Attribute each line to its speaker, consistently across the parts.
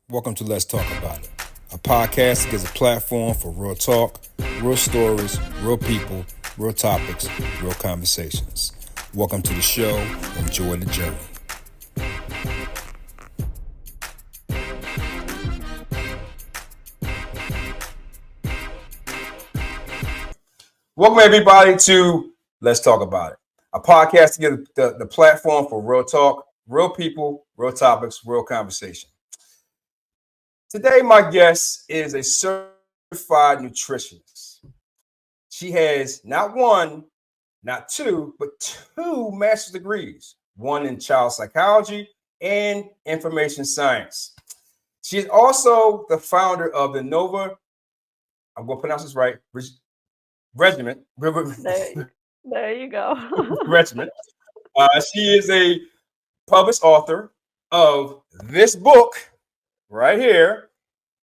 Speaker 1: Welcome to Let's Talk About It, a podcast that gives a platform for real talk, real stories, real people, real topics, real conversations. Welcome to the show. Enjoy the journey. Welcome, everybody, to Let's Talk About It, a podcast to give the platform for real talk, real people, real topics, real conversation. Today, my guest is a certified nutritionist. She has not one, not two, but two master's degrees, one in child psychology and information science. She is also the founder of the Nova, I'm going to pronounce this right, regimen.
Speaker 2: There you go.
Speaker 1: Regimen. She is a published author of this book right here,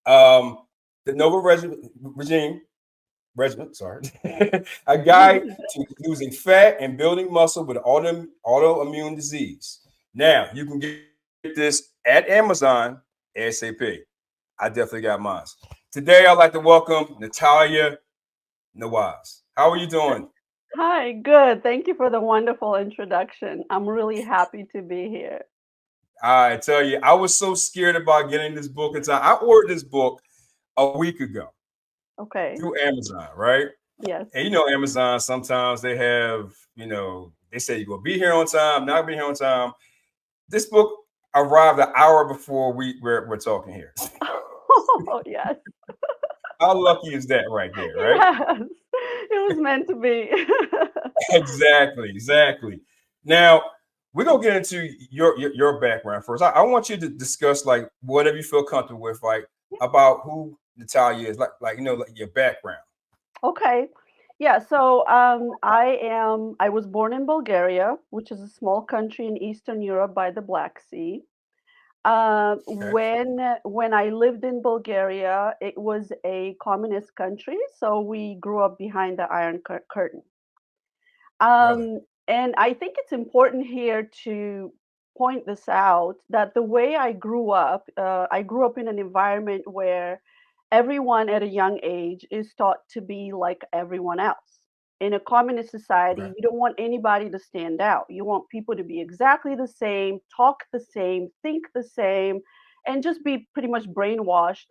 Speaker 1: um, the Nova Regiment, sorry, a guide to losing fat and building muscle with autoimmune disease. Now, you can get this at Amazon ASAP. I definitely got mine. Today, I'd like to welcome Nataylia Nawaz. How are you doing?
Speaker 2: Hi, good. Thank you for the wonderful introduction. I'm really happy to be here.
Speaker 1: I tell you, I was so scared about getting this book in time. I ordered this book a week ago
Speaker 2: Okay.
Speaker 1: through Amazon, right?
Speaker 2: Yes.
Speaker 1: And Amazon, sometimes they have, they say you're gonna be here on time, not be here on time. This book arrived an hour before we're talking here.
Speaker 2: Oh, yes.
Speaker 1: How lucky is that right there, right?
Speaker 2: Yes. It was meant to be.
Speaker 1: Exactly. Now we're gonna get into your background first. I want you to discuss like whatever you feel comfortable with, like about who Natalia is, like your background.
Speaker 2: Okay. Yeah, so I was born in Bulgaria, which is a small country in Eastern Europe by the Black Sea.
Speaker 1: Okay.
Speaker 2: When I lived in Bulgaria, it was a communist country, so we grew up behind the Curtain.
Speaker 1: Really?
Speaker 2: And I think it's important here to point this out that the way I grew up in an environment where everyone at a young age is taught to be like everyone else. In a communist society,
Speaker 1: Okay.
Speaker 2: you don't want anybody to stand out. You want people to be exactly the same, talk the same, think the same, and just be pretty much brainwashed.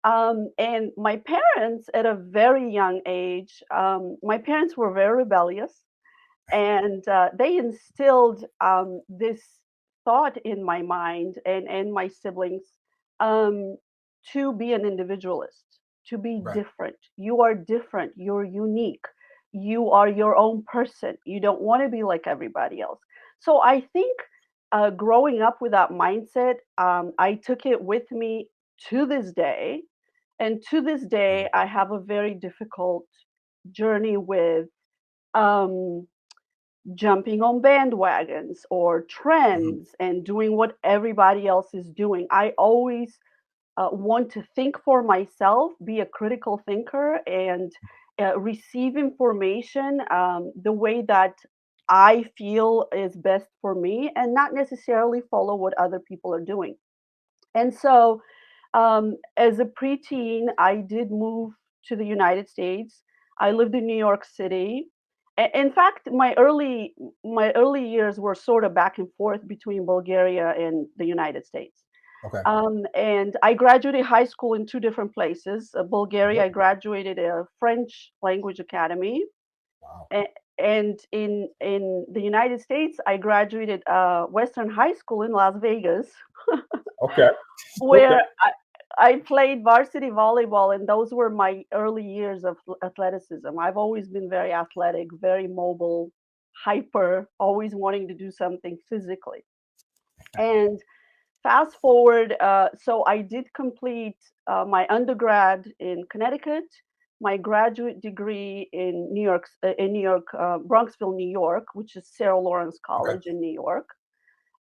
Speaker 2: And my parents, at a very young age, my parents were very rebellious, and they instilled this thought in my mind and my siblings, um, to be an individualist, to be
Speaker 1: Right.
Speaker 2: different. You are different, you're unique, you are your own person, you don't want to be like everybody else. So I think growing up with that mindset, I took it with me to this day. And to this day, I have a very difficult journey with um, jumping on bandwagons or
Speaker 1: Mhm.
Speaker 2: trends and doing what everybody else is doing. I always want to think for myself, be a critical thinker, and receive information the way that I feel is best for me, and not necessarily follow what other people are doing. And so, as a preteen, I did move to the United States. I lived in New York City. In fact, my early years were sort of back and forth between Bulgaria and the United States.
Speaker 1: Okay.
Speaker 2: And I graduated high school in two different places. Bulgaria,
Speaker 1: Really?
Speaker 2: I graduated a French language academy,
Speaker 1: Wow.
Speaker 2: a- and in the United States, I graduated Western High School in Las Vegas,
Speaker 1: Okay. Okay.
Speaker 2: where I played varsity volleyball, and those were my early years of athleticism. I've always been very athletic, very mobile, hyper, always wanting to do something physically. And fast forward, so I did complete my undergrad in Connecticut, my graduate degree in New York, Bronxville, New York, which is Sarah Lawrence
Speaker 1: Okay.
Speaker 2: College in New York.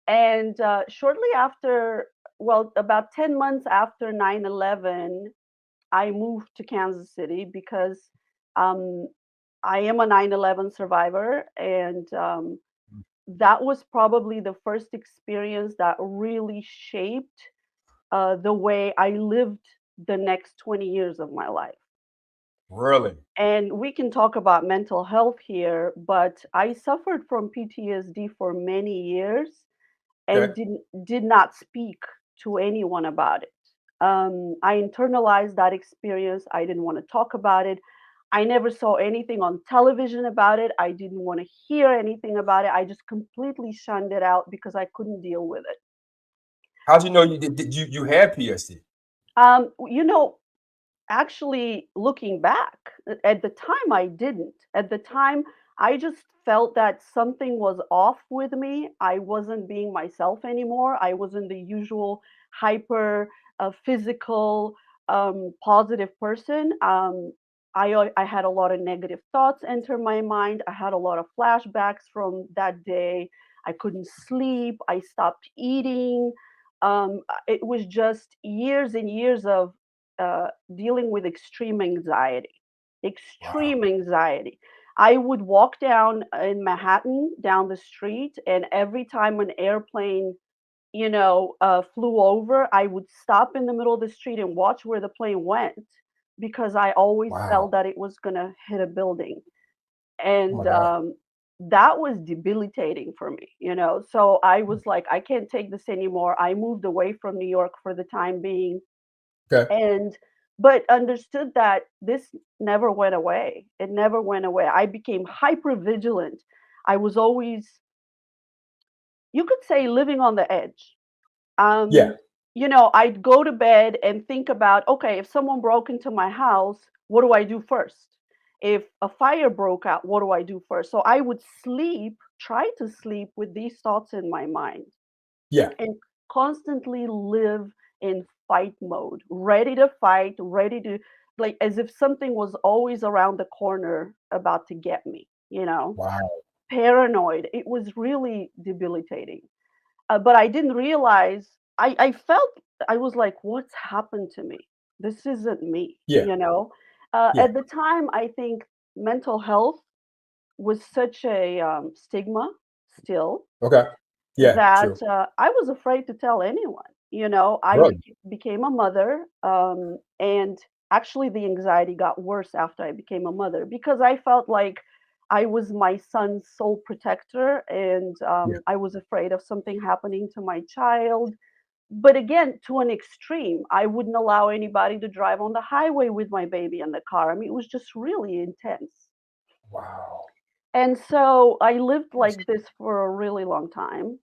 Speaker 2: And shortly after, well, about 10 months after 9/11, I moved to Kansas City because um, I am a 9/11 survivor. And that was probably the first experience that really shaped the way I lived the next 20 years of my life.
Speaker 1: Really?
Speaker 2: And we can talk about mental health here, but I suffered from PTSD for many years
Speaker 1: Okay.
Speaker 2: and did not speak to anyone about it. I internalized that experience. I didn't want to talk about it. I never saw anything on television about it. I didn't want to hear anything about it. I just completely shunned it out because I couldn't deal with it.
Speaker 1: How'd you know you had PSD?
Speaker 2: You know, actually, looking back, at the time I didn't. At the time, I just felt that something was off with me. I wasn't being myself anymore. I wasn't the usual hyper physical, positive person. I had a lot of negative thoughts enter my mind. I had a lot of flashbacks from that day. I couldn't sleep. I stopped eating. It was just years and years of dealing with extreme anxiety.
Speaker 1: Wow.
Speaker 2: Extreme anxiety. I would walk down in Manhattan down the street, and every time an airplane, flew over, I would stop in the middle of the street and watch where the plane went because I always
Speaker 1: Wow.
Speaker 2: felt that it was gonna hit a building,
Speaker 1: Oh
Speaker 2: and
Speaker 1: my God.
Speaker 2: that was debilitating for me. So I was like, I can't take this anymore. I moved away from New York for the time being,
Speaker 1: Okay.
Speaker 2: and but understood that this never went away. It never went away. I became hyper vigilant. I was always, you could say, living on the edge.
Speaker 1: Yeah.
Speaker 2: um I'd go to bed and think about, okay, if someone broke into my house, what do I do first? If a fire broke out, what do I do first? So I would try to sleep with these thoughts in my mind,
Speaker 1: Yeah.
Speaker 2: and constantly live in fight mode, ready to fight, ready to, like, as if something was always around the corner about to get me,
Speaker 1: Wow.
Speaker 2: paranoid. It was really debilitating. But I didn't realize, I felt, I was like, what's happened to me? This isn't me,
Speaker 1: Yeah. Yeah.
Speaker 2: At the time, I think mental health was such a stigma still,
Speaker 1: Okay. Yeah.
Speaker 2: that
Speaker 1: True.
Speaker 2: I was afraid to tell anyone. I
Speaker 1: Really?
Speaker 2: became a mother, and actually, the anxiety got worse after I became a mother because I felt like I was my son's sole protector, and
Speaker 1: Yeah.
Speaker 2: I was afraid of something happening to my child. But again, to an extreme, I wouldn't allow anybody to drive on the highway with my baby in the car. I mean, it was just really intense.
Speaker 1: Wow.
Speaker 2: And so I lived like this for a really long time.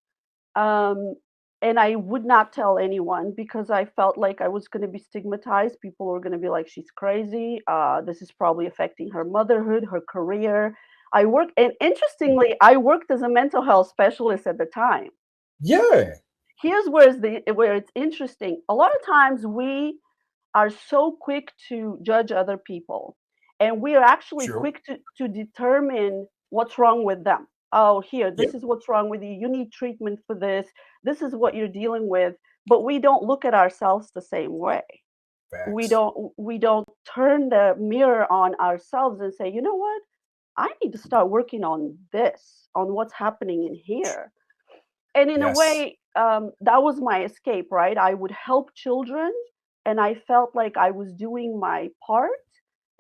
Speaker 2: Um, and I would not tell anyone because I felt like I was going to be stigmatized. People were going to be like, she's crazy. This is probably affecting her motherhood, her career. And interestingly, I worked as a mental health specialist at the time.
Speaker 1: Yeah.
Speaker 2: Here's where it's interesting. A lot of times we are so quick to judge other people, and we are actually
Speaker 1: True.
Speaker 2: quick to determine what's wrong with them. Oh, here,
Speaker 1: Yeah.
Speaker 2: this is what's wrong with you. You need treatment for this. This is what you're dealing with. But we don't look at ourselves the same way.
Speaker 1: Facts.
Speaker 2: We don't turn the mirror on ourselves and say, you know what? I need to start working on this, on what's happening in here. And in a
Speaker 1: Yes.
Speaker 2: way, that was my escape, right? I would help children, and I felt like I was doing my part,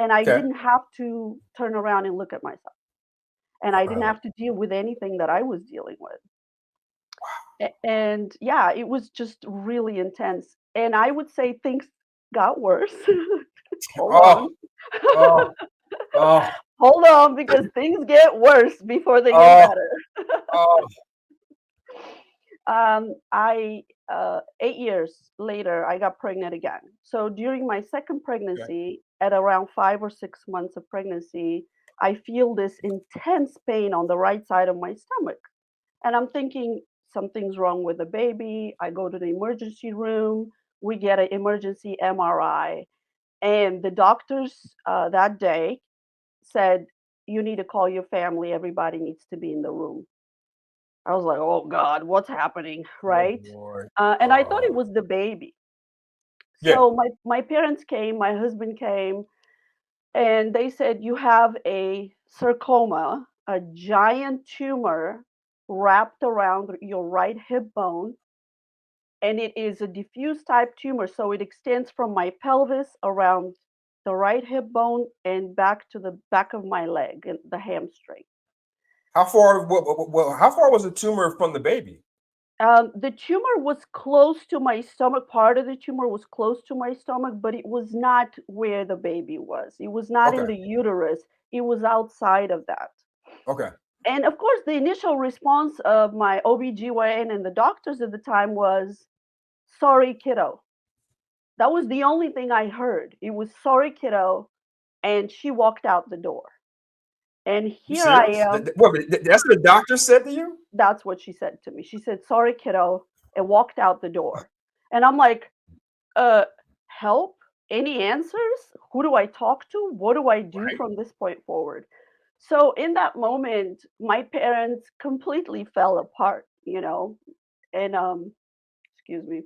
Speaker 2: and I
Speaker 1: Okay.
Speaker 2: didn't have to turn around and look at myself, and I didn't
Speaker 1: Incredible.
Speaker 2: have to deal with anything that I was dealing with. And yeah, it was just really intense. And I would say things got worse. Hold
Speaker 1: Oh.
Speaker 2: on.
Speaker 1: Oh. Oh.
Speaker 2: Hold on, because things get worse before they get
Speaker 1: Oh.
Speaker 2: better.
Speaker 1: Oh.
Speaker 2: I 8 years later, I got pregnant again. So during my second
Speaker 1: Okay.
Speaker 2: pregnancy, at around 5 or 6 months of pregnancy, I feel this intense pain on the right side of my stomach, and I'm thinking something's wrong with the baby. I go to the emergency room. We get an emergency MRI, and the doctors that day said, "You need to call your family. Everybody needs to be in the room." I was like, "Oh God, what's happening?"
Speaker 1: Oh
Speaker 2: Right?
Speaker 1: Lord.
Speaker 2: And I thought it was the baby.
Speaker 1: Yeah.
Speaker 2: So my parents came, my husband came, and they said, "You have a sarcoma, a giant tumor wrapped around your right hip bone, and it is a diffuse type tumor. So it extends from my pelvis around the right hip bone and back to the back of my leg and the hamstring.
Speaker 1: How far? How far was the tumor from the baby?
Speaker 2: The tumor was close to my stomach. Part of the tumor was close to my stomach, but it was not where the baby was. It was not in
Speaker 1: Okay.
Speaker 2: the uterus. It was outside of that.
Speaker 1: Okay.
Speaker 2: And of course, the initial response of my OBGYN and the doctors at the time was, sorry, kiddo. That was the only thing I heard. It was, sorry, kiddo. And she walked out the door. And
Speaker 1: You
Speaker 2: here I
Speaker 1: serious?
Speaker 2: am.
Speaker 1: That's what the doctor said to you?
Speaker 2: That's what she said to me. She said, sorry, kiddo, and walked out the door. And I'm like, uh, help? Any answers? Who do I talk to? What do I do
Speaker 1: Right.
Speaker 2: from this point forward? So in that moment, my parents completely fell apart, and excuse me.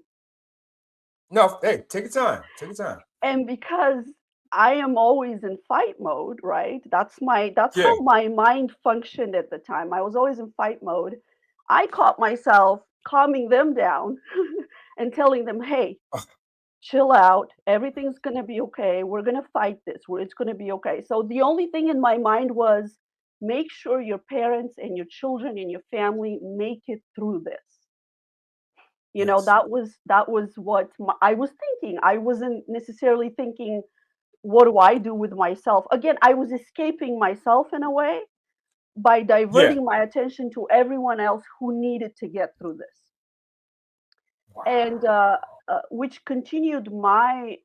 Speaker 1: No. Hey, take your time. Take your time.
Speaker 2: And because I am always in fight mode, right? That's
Speaker 1: Yeah.
Speaker 2: how my mind functioned at the time. I was always in fight mode. I caught myself calming them down and telling them, "Hey, chill out. Everything's going to be okay. We're going to fight this. It's going to be okay." So the only thing in my mind was make sure your parents and your children and your family make it through this.
Speaker 1: Yes.
Speaker 2: That was what I was thinking. I wasn't necessarily thinking, what do I do with myself? Again, I was escaping myself in a way by
Speaker 1: Yeah.
Speaker 2: diverting my attention to everyone else who needed to get through this. And
Speaker 1: Wow.
Speaker 2: which continued my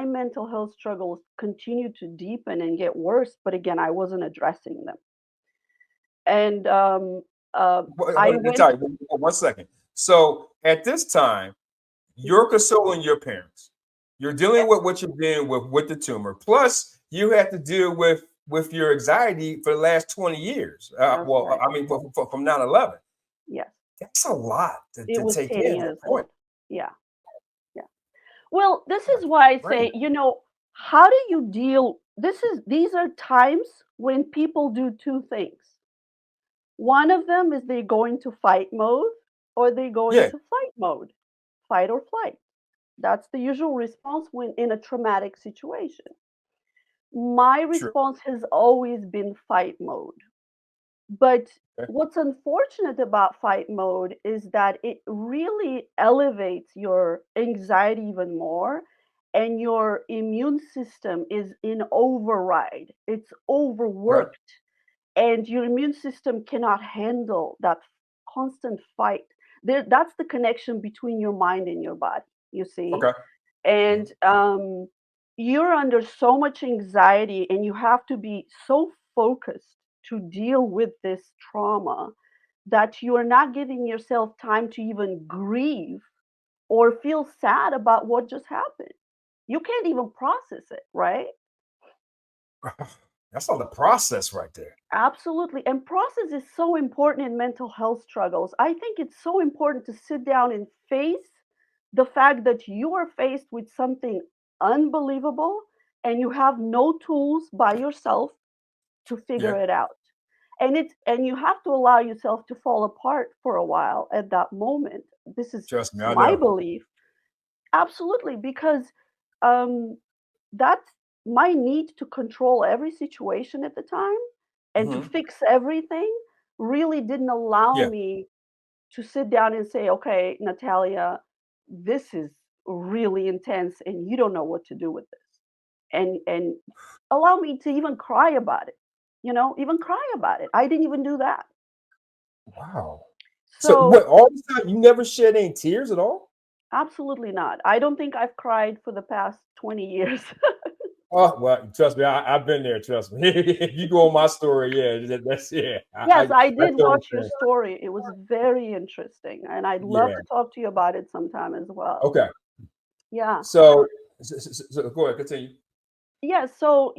Speaker 2: mental health struggles continued to deepen and get worse, but again, I wasn't addressing them. And uh, I went.
Speaker 1: Nataylia, 1 second. So at this time,
Speaker 2: Mhm.
Speaker 1: you're consoling your parents. You're dealing
Speaker 2: Yes,
Speaker 1: with what you're dealing with the tumor. Plus, you have to deal with your anxiety for the last 20 years.
Speaker 2: that's right.
Speaker 1: I mean, from 9/11.
Speaker 2: Yes,
Speaker 1: That's a lot
Speaker 2: it
Speaker 1: to
Speaker 2: was
Speaker 1: take
Speaker 2: 10
Speaker 1: in at
Speaker 2: years
Speaker 1: that point.
Speaker 2: old. Yeah, yeah. Well, this is
Speaker 1: That's
Speaker 2: why I
Speaker 1: crazy.
Speaker 2: say, how do you deal? These are times when people do two things. One of them is they go into fight mode or they go
Speaker 1: Yeah,
Speaker 2: into flight mode, fight or flight. That's the usual response when in a traumatic situation. My
Speaker 1: true.
Speaker 2: response has always been fight mode. But
Speaker 1: Okay.
Speaker 2: what's unfortunate about fight mode is that it really elevates your anxiety even more, and your immune system is in override. It's
Speaker 1: Okay.
Speaker 2: overworked, and your immune system cannot handle that constant fight. That's the connection between your mind and your body, you see.
Speaker 1: Okay. Mhm.
Speaker 2: And you're under so much anxiety, and you have to be so focused to deal with this trauma that you are not giving yourself time to even grieve or feel sad about what just happened. You can't even process it, right?
Speaker 1: That's all the process right there.
Speaker 2: Absolutely. And process is so important in mental health struggles. I think it's so important to sit down and face the fact that you are faced with something unbelievable and you have no tools by yourself to figure
Speaker 1: Yeah.
Speaker 2: it out. And you have to allow yourself to fall apart for a while at that moment. This is
Speaker 1: Trust me, I
Speaker 2: my
Speaker 1: know.
Speaker 2: belief. Absolutely, because um, that's my need to control every situation at the time and to
Speaker 1: Hmm.
Speaker 2: fix everything really didn't allow
Speaker 1: Yeah.
Speaker 2: me to sit down and say, okay, Natalia, this is really intense and you don't know what to do with this. And allow me to even cry about it. Even cry about it. I didn't even do that.
Speaker 1: Wow. So
Speaker 2: So
Speaker 1: what? All this time, you never shed any tears at all?
Speaker 2: absolutely not. I don't think I've cried for the past 20 years.
Speaker 1: Oh well, trust me, I've been there. Trust me. If you go on my story, yeah, that's yeah.
Speaker 2: Yes, I
Speaker 1: I
Speaker 2: did
Speaker 1: totally
Speaker 2: watch your
Speaker 1: understand.
Speaker 2: story. It was very interesting, and I'd love
Speaker 1: Yeah.
Speaker 2: to talk to you about it sometime as well.
Speaker 1: Okay.
Speaker 2: Yeah.
Speaker 1: So, go ahead, continue.
Speaker 2: Yeah, so,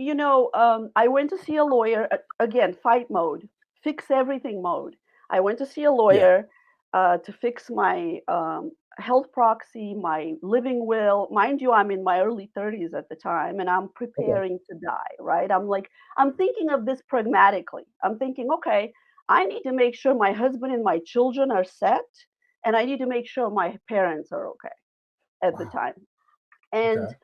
Speaker 2: I went to see a lawyer, again, fight mode, fix everything mode. I went to see a
Speaker 1: Yeah.
Speaker 2: lawyer to fix my health proxy, my living will. Mind you, I'm in my early 30s at the time, and I'm
Speaker 1: Okay.
Speaker 2: preparing to die, right? I'm thinking of this pragmatically. I'm thinking, okay, I need to make sure my husband and my children are set. and I need to make sure my parents are okay at the
Speaker 1: Wow.
Speaker 2: time. And
Speaker 1: Okay.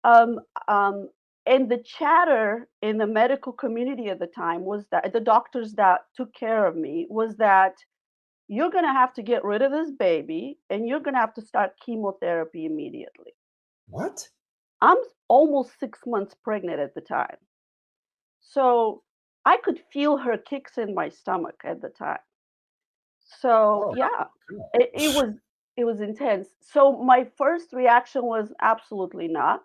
Speaker 2: um, um, and the chatter in the medical community at the time was that the doctors that took care of me was that you're going to have to get rid of this baby and you're going to have to start chemotherapy immediately.
Speaker 1: What?
Speaker 2: I'm almost 6 months pregnant at the time. So I could feel her kicks in my stomach at the time. So
Speaker 1: Oh
Speaker 2: yeah,
Speaker 1: my
Speaker 2: it, it
Speaker 1: God.
Speaker 2: was it was intense. So my first reaction was absolutely not.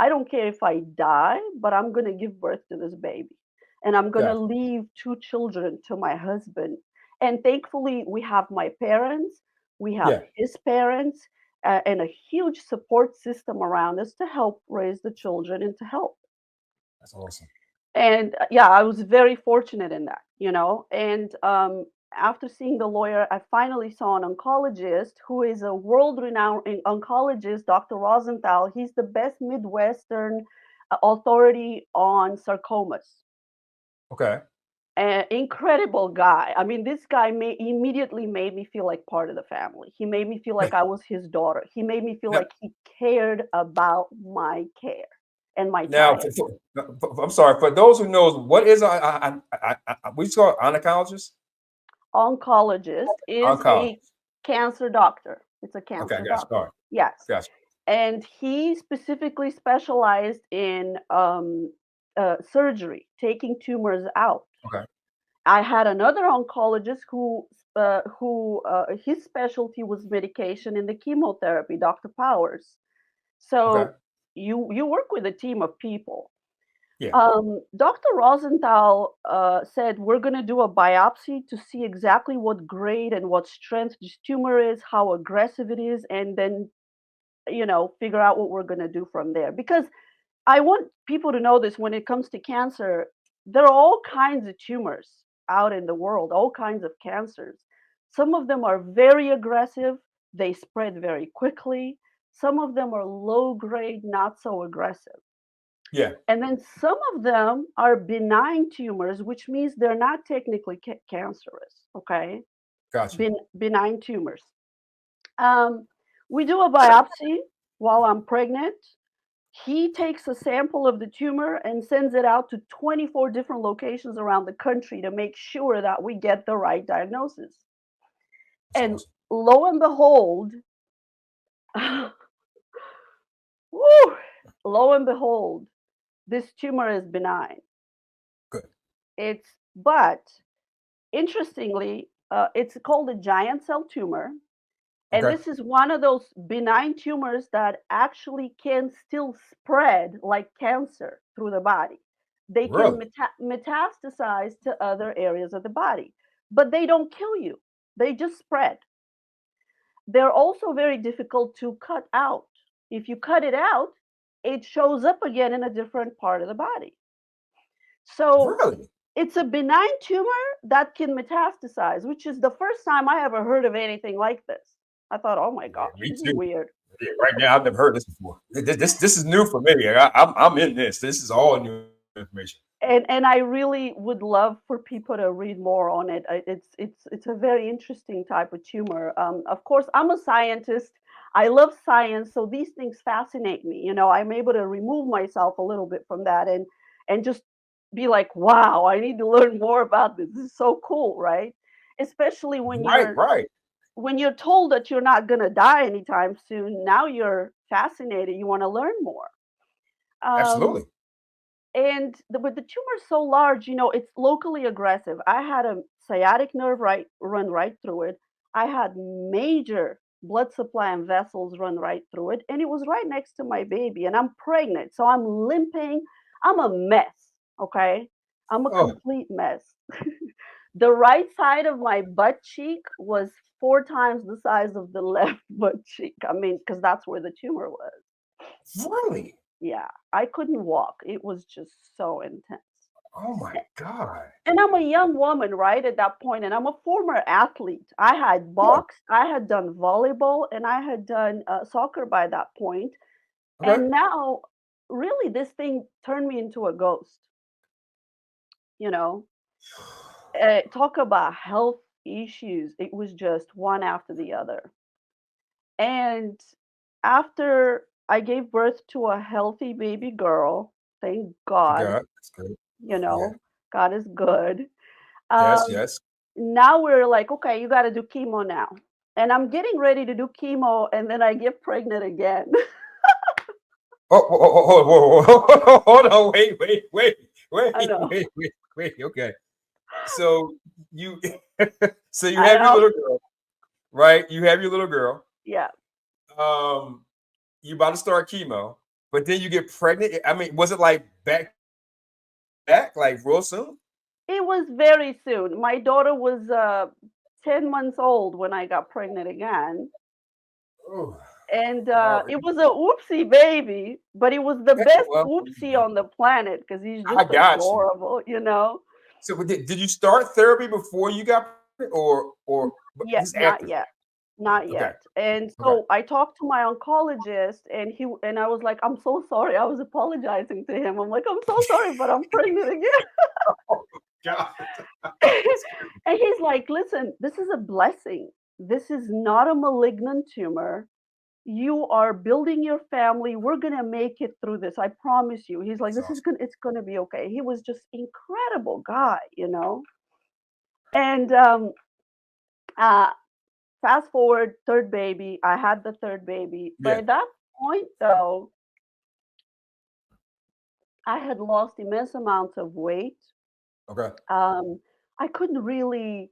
Speaker 2: I don't care if I die, but I'm gonna give birth to this baby. And I'm gonna
Speaker 1: Gotcha.
Speaker 2: leave two children to my husband. And thankfully we have my parents, we have
Speaker 1: Yeah.
Speaker 2: his parents, and a huge support system around us to help raise the children and to help.
Speaker 1: That's awesome.
Speaker 2: And yeah, I was very fortunate in that, you know. And after seeing the lawyer, I finally saw an oncologist who is a world-renowned oncologist, Dr. Rosenthal. He's the best Midwestern authority on sarcomas.
Speaker 1: Okay.
Speaker 2: Incredible guy. I mean, this guy immediately made me feel like part of the family. He made me feel
Speaker 1: Yeah.
Speaker 2: like I was his daughter. He made me feel
Speaker 1: Now,
Speaker 2: like he cared about my care and my
Speaker 1: now
Speaker 2: child.
Speaker 1: I'm sorry. For those who knows, what is we call oncologist?
Speaker 2: Oncologist is a
Speaker 1: Oncologist.
Speaker 2: cancer doctor. It's a
Speaker 1: Okay,
Speaker 2: cancer
Speaker 1: gotcha. All
Speaker 2: doctor.
Speaker 1: right.
Speaker 2: Yes.
Speaker 1: Gotcha.
Speaker 2: And he specifically specialized in surgery, taking tumors out.
Speaker 1: Okay.
Speaker 2: I had another oncologist who his specialty was medication and the chemotherapy, Dr. Powers.
Speaker 1: Okay.
Speaker 2: So you work with a team of people.
Speaker 1: Yeah.
Speaker 2: Dr. Rosenthal said, we're going to do a biopsy to see exactly what grade and what strength this tumor is, how aggressive it is, and then, figure out what we're going to do from there. Because I want people to know this when it comes to cancer, there are all kinds of tumors out in the world, all kinds of cancers. Some of them are very aggressive, they spread very quickly. Some of them are low grade, not so aggressive.
Speaker 1: Yeah.
Speaker 2: And then some of them are benign tumors, which means they're not technically cancerous. Okay,
Speaker 1: Gotcha.
Speaker 2: benign tumors. Um, we do a biopsy while I'm pregnant. He takes a sample of the tumor and sends it out to 24 different locations around the country to make sure that we get the right diagnosis.
Speaker 1: That's
Speaker 2: And
Speaker 1: awesome.
Speaker 2: lo and behold, woo, lo and behold, this tumor is benign.
Speaker 1: Good.
Speaker 2: But interestingly, it's called a giant cell tumor. And
Speaker 1: Okay.
Speaker 2: this is one of those benign tumors that actually can still spread like cancer through the body. They can
Speaker 1: Really?
Speaker 2: metastasize to other areas of the body, but they don't kill you. They just spread. They're also very difficult to cut out. If you cut it out, it shows up again in a different part of the body. So
Speaker 1: Really?
Speaker 2: it's a benign tumor that can metastasize, which is the first time I ever heard of anything like this. I thought, oh my
Speaker 1: Yeah,
Speaker 2: gosh,
Speaker 1: me
Speaker 2: this is
Speaker 1: too.
Speaker 2: weird.
Speaker 1: Yeah, right now, I've never heard this before. This is new for me. I'm in this. This is all new information.
Speaker 2: And I really would love for people to read more on it. It's a very interesting type of tumor. Of course, I'm a scientist. I love science, so these things fascinate me. I'm able to remove myself a little bit from that and just be like, wow, I need to learn more about this. This is so cool, right? Especially when
Speaker 1: Right.
Speaker 2: you're
Speaker 1: Right.
Speaker 2: when you're told that you're not going to die anytime soon. Now you're fascinated. You want to learn more. Um,
Speaker 1: Absolutely.
Speaker 2: and with the tumor so large, it's locally aggressive. I had a sciatic nerve run right through it. I had major blood supply and vessels run right through it, and it was right next to my baby. And I'm pregnant, so I'm limping. I'm a mess. Okay, I'm a
Speaker 1: Oh,
Speaker 2: complete mess. The right side of my butt cheek was 4 times the size of the left butt cheek. I mean, because that's where the tumor was.
Speaker 1: really?
Speaker 2: Yeah, I couldn't walk. It was just so intense.
Speaker 1: Oh my God.
Speaker 2: And I'm a young woman, right, at that point, and I'm a former athlete. I had
Speaker 1: Yeah.
Speaker 2: boxed, I had done volleyball, and I had done soccer by that point.
Speaker 1: Okay.
Speaker 2: And now, really, this thing turned me into a ghost. You know, talk about health. issues. It was just one after the other. And after I gave birth to a healthy baby girl, thank God,
Speaker 1: God, that's good.
Speaker 2: you
Speaker 1: Yeah.
Speaker 2: know, God is good.
Speaker 1: Yes.
Speaker 2: Um,
Speaker 1: Yes.
Speaker 2: Now we're like, okay, you got to do chemo now. And I'm getting ready to do chemo, and then I get pregnant again.
Speaker 1: Oh, hold on.
Speaker 2: I know.
Speaker 1: Wait. Okay. So you, so you
Speaker 2: I
Speaker 1: have your
Speaker 2: know.
Speaker 1: little girl, right? You have your little girl.
Speaker 2: Yeah.
Speaker 1: Um, you about to start chemo, but then you get pregnant. I mean, was it like back, like real soon?
Speaker 2: It was very soon. My daughter was 10 months old when I got pregnant again.
Speaker 1: Oh,
Speaker 2: And
Speaker 1: oh,
Speaker 2: it was a oopsie baby, but it was the best
Speaker 1: well,
Speaker 2: oopsie on the planet because he's
Speaker 1: I
Speaker 2: just
Speaker 1: got you.
Speaker 2: adorable, you know?
Speaker 1: So, but did you start therapy before you got pregnant, or
Speaker 2: Yet,
Speaker 1: just
Speaker 2: not
Speaker 1: after?
Speaker 2: yet. Not
Speaker 1: Okay,
Speaker 2: yet. And
Speaker 1: okay.
Speaker 2: so I talked to my oncologist and I was like, "I'm so sorry." I was apologizing to him. I'm like, "I'm so sorry, but I'm pregnant again."
Speaker 1: Oh God, that's crazy.
Speaker 2: And he's like, "Listen, this is a blessing. This is not a malignant tumor. You are building your family. We're gonna make it through this. I promise you." He's like,
Speaker 1: That's
Speaker 2: "This is
Speaker 1: awesome.
Speaker 2: gonna it's gonna be okay." He was just incredible guy, you know? And uh fast forward, third baby. I had the third baby.
Speaker 1: Yeah.
Speaker 2: By that point though, I had lost immense amounts of weight.
Speaker 1: Okay.
Speaker 2: Um, I couldn't really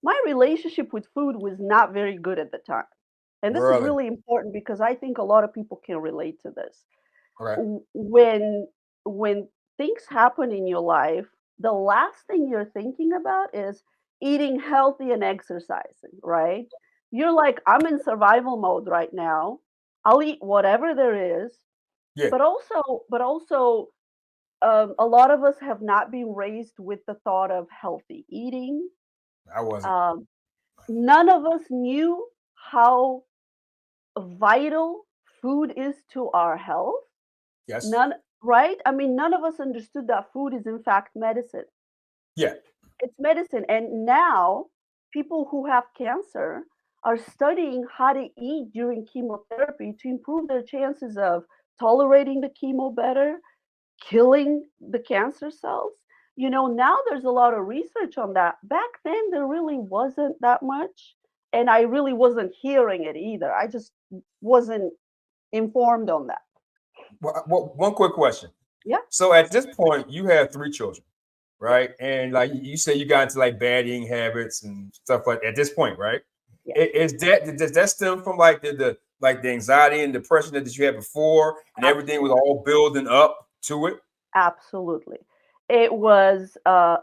Speaker 2: my relationship with food was not very good at the time. And this is
Speaker 1: Really?
Speaker 2: really important because I think a lot of people can relate to this.
Speaker 1: Okay.
Speaker 2: When things happen in your life, the last thing you're thinking about is eating healthy and exercising, right? You're like, I'm in survival mode right now. I'll eat whatever there is,
Speaker 1: Yeah.
Speaker 2: but also, a lot of us have not been raised with the thought of healthy eating.
Speaker 1: I wasn't.
Speaker 2: Um, None of us knew how vital food is to our health.
Speaker 1: Yes.
Speaker 2: None, right? I mean, none of us understood that food is in fact medicine.
Speaker 1: Yeah.
Speaker 2: It's medicine. And now people who have cancer are studying how to eat during chemotherapy to improve their chances of tolerating the chemo better, killing the cancer cells. Now there's a lot of research on that. Back then, there really wasn't that much. And I really wasn't hearing it either. I just wasn't informed on that.
Speaker 1: Well, one quick question.
Speaker 2: Yeah.
Speaker 1: So at this point, you have three children,
Speaker 2: Yes.
Speaker 1: right? And like you say, you got into like bad eating habits and stuff like at this point, right?
Speaker 2: Yes.
Speaker 1: Does that stem from like the anxiety and depression that you had before, and everything was
Speaker 2: Absolutely.
Speaker 1: all building up to it?
Speaker 2: Absolutely. It was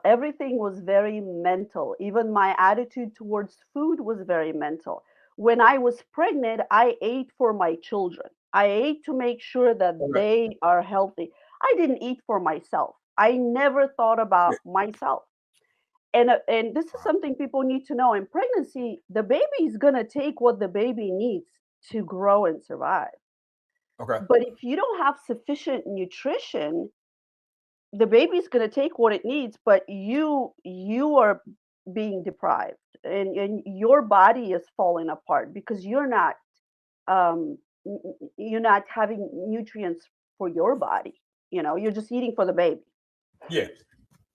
Speaker 2: everything was very mental. Even my attitude towards food was very mental. When I was pregnant, I ate for my children. I ate to make sure that
Speaker 1: Okay.
Speaker 2: they are healthy. I didn't eat for myself. I never thought
Speaker 1: Yeah.
Speaker 2: about myself. And this is something people need to know. In pregnancy, the baby is going to take what the baby needs to grow and survive.
Speaker 1: Okay.
Speaker 2: But if you don't have sufficient nutrition, the baby's going to take what it needs, but you are being deprived, and your body is falling apart because um you're not having nutrients for your body. You're just eating for the baby.
Speaker 1: Yeah.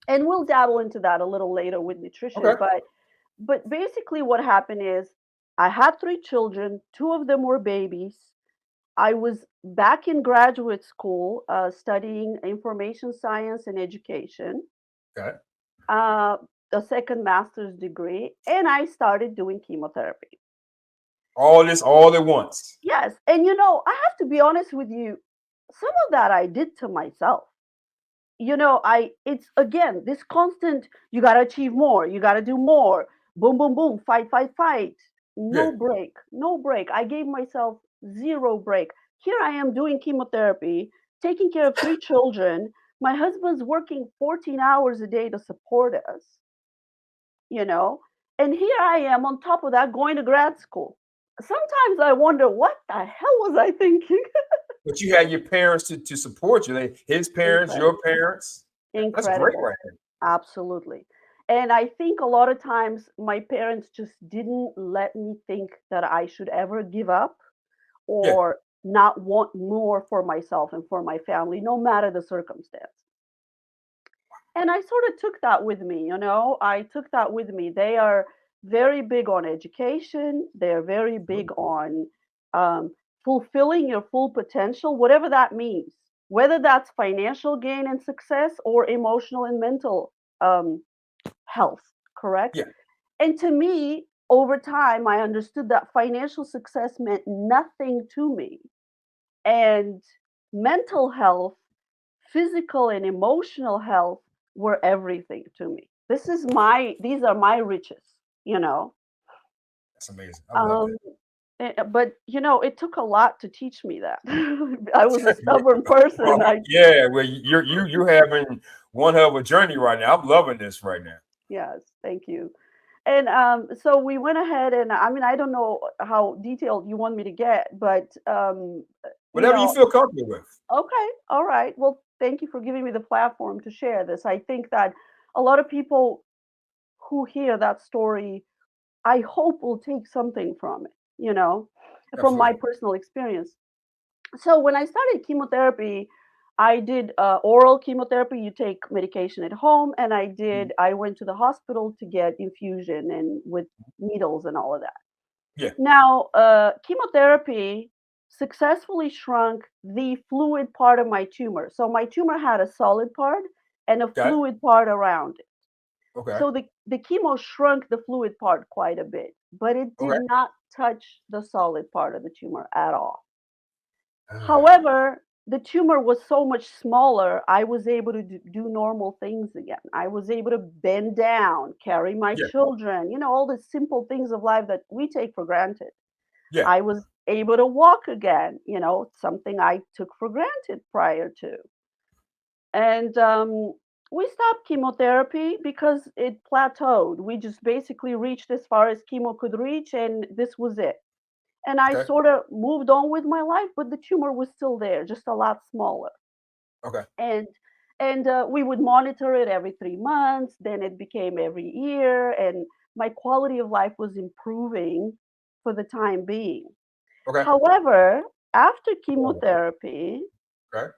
Speaker 2: And we'll dabble into that a little later with nutrition,
Speaker 1: Okay.
Speaker 2: but basically what happened is I had three children, two of them were babies. I was back in graduate school, studying information science and education,
Speaker 1: Okay.
Speaker 2: uh, a second master's degree, and I started doing chemotherapy.
Speaker 1: All this all at once.
Speaker 2: Yes, and I have to be honest with you, some of that I did to myself. It's again this constant, you got to achieve more, you got to do more, boom, boom, boom, fight, fight, fight.
Speaker 1: Yeah.
Speaker 2: No break, no break. I gave myself zero break. Here I am doing chemotherapy, taking care of three children. My husband's working 14 hours a day to support us, you know, and here I am on top of that going to grad school. Sometimes I wonder what the hell was I thinking.
Speaker 1: But you had your parents to support you. His parents, your
Speaker 2: Incredible.
Speaker 1: parents. That's great
Speaker 2: Incredible.
Speaker 1: right there.
Speaker 2: Absolutely. And I think a lot of times my parents just didn't let me think that I should ever give up
Speaker 1: Yeah.
Speaker 2: or not want more for myself and for my family, no matter the circumstance. And I sort of took that with me, you know, I took that with me. They are very big on education, they're very
Speaker 1: Mhm.
Speaker 2: big on um, fulfilling your full potential, whatever that means, whether that's financial gain and success or emotional and mental um, health, correct?
Speaker 1: Yeah.
Speaker 2: And to me, over time, I understood that financial success meant nothing to me. And mental health, physical and emotional health were everything to me. These are my riches, you know.
Speaker 1: That's amazing. I love
Speaker 2: Um,
Speaker 1: that.
Speaker 2: but you know, it took a lot to teach me that. I was a stubborn
Speaker 1: Well,
Speaker 2: person. I
Speaker 1: yeah, well, you're having one hell of a journey right now. I'm loving this right now.
Speaker 2: Yes, thank you. And so we went ahead, and I mean, I don't know how detailed you want me to get, but you
Speaker 1: Whatever you
Speaker 2: know,
Speaker 1: feel comfortable with.
Speaker 2: okay, all right. Well, thank you for giving me the platform to share this. I think that a lot of people who hear that story, I hope will take something from it, you know, from my
Speaker 1: Absolutely.
Speaker 2: personal experience. So when I started chemotherapy, I did oral chemotherapy. You take medication at home, and
Speaker 1: Mhm.
Speaker 2: I went to the hospital to get infusion and with needles and all of that.
Speaker 1: Yeah.
Speaker 2: Now, chemotherapy successfully shrunk the fluid part of my tumor. So my tumor had a solid part and a
Speaker 1: Got it.
Speaker 2: fluid part around it.
Speaker 1: Okay.
Speaker 2: So the chemo shrunk the fluid part quite a bit, but it did
Speaker 1: Okay.
Speaker 2: not touch the solid part of the tumor at all.
Speaker 1: Ah,
Speaker 2: However, the tumor was so much smaller, I was able to do normal things again. I was able to bend down, carry my
Speaker 1: yeah.
Speaker 2: children, you know, all the simple things of life that we take for granted.
Speaker 1: Yeah.
Speaker 2: I was able to walk again, you know, something I took for granted prior to. And we stopped chemotherapy because it plateaued. We just basically reached as far as chemo could reach, and this was it. And I
Speaker 1: Okay.
Speaker 2: sort of moved on with my life, but the tumor was still there, just a lot smaller.
Speaker 1: Okay.
Speaker 2: And we would monitor it every 3 months. Then it became every year, and my quality of life was improving for the time being.
Speaker 1: Okay.
Speaker 2: However, after
Speaker 1: Love it.
Speaker 2: chemotherapy,
Speaker 1: Okay.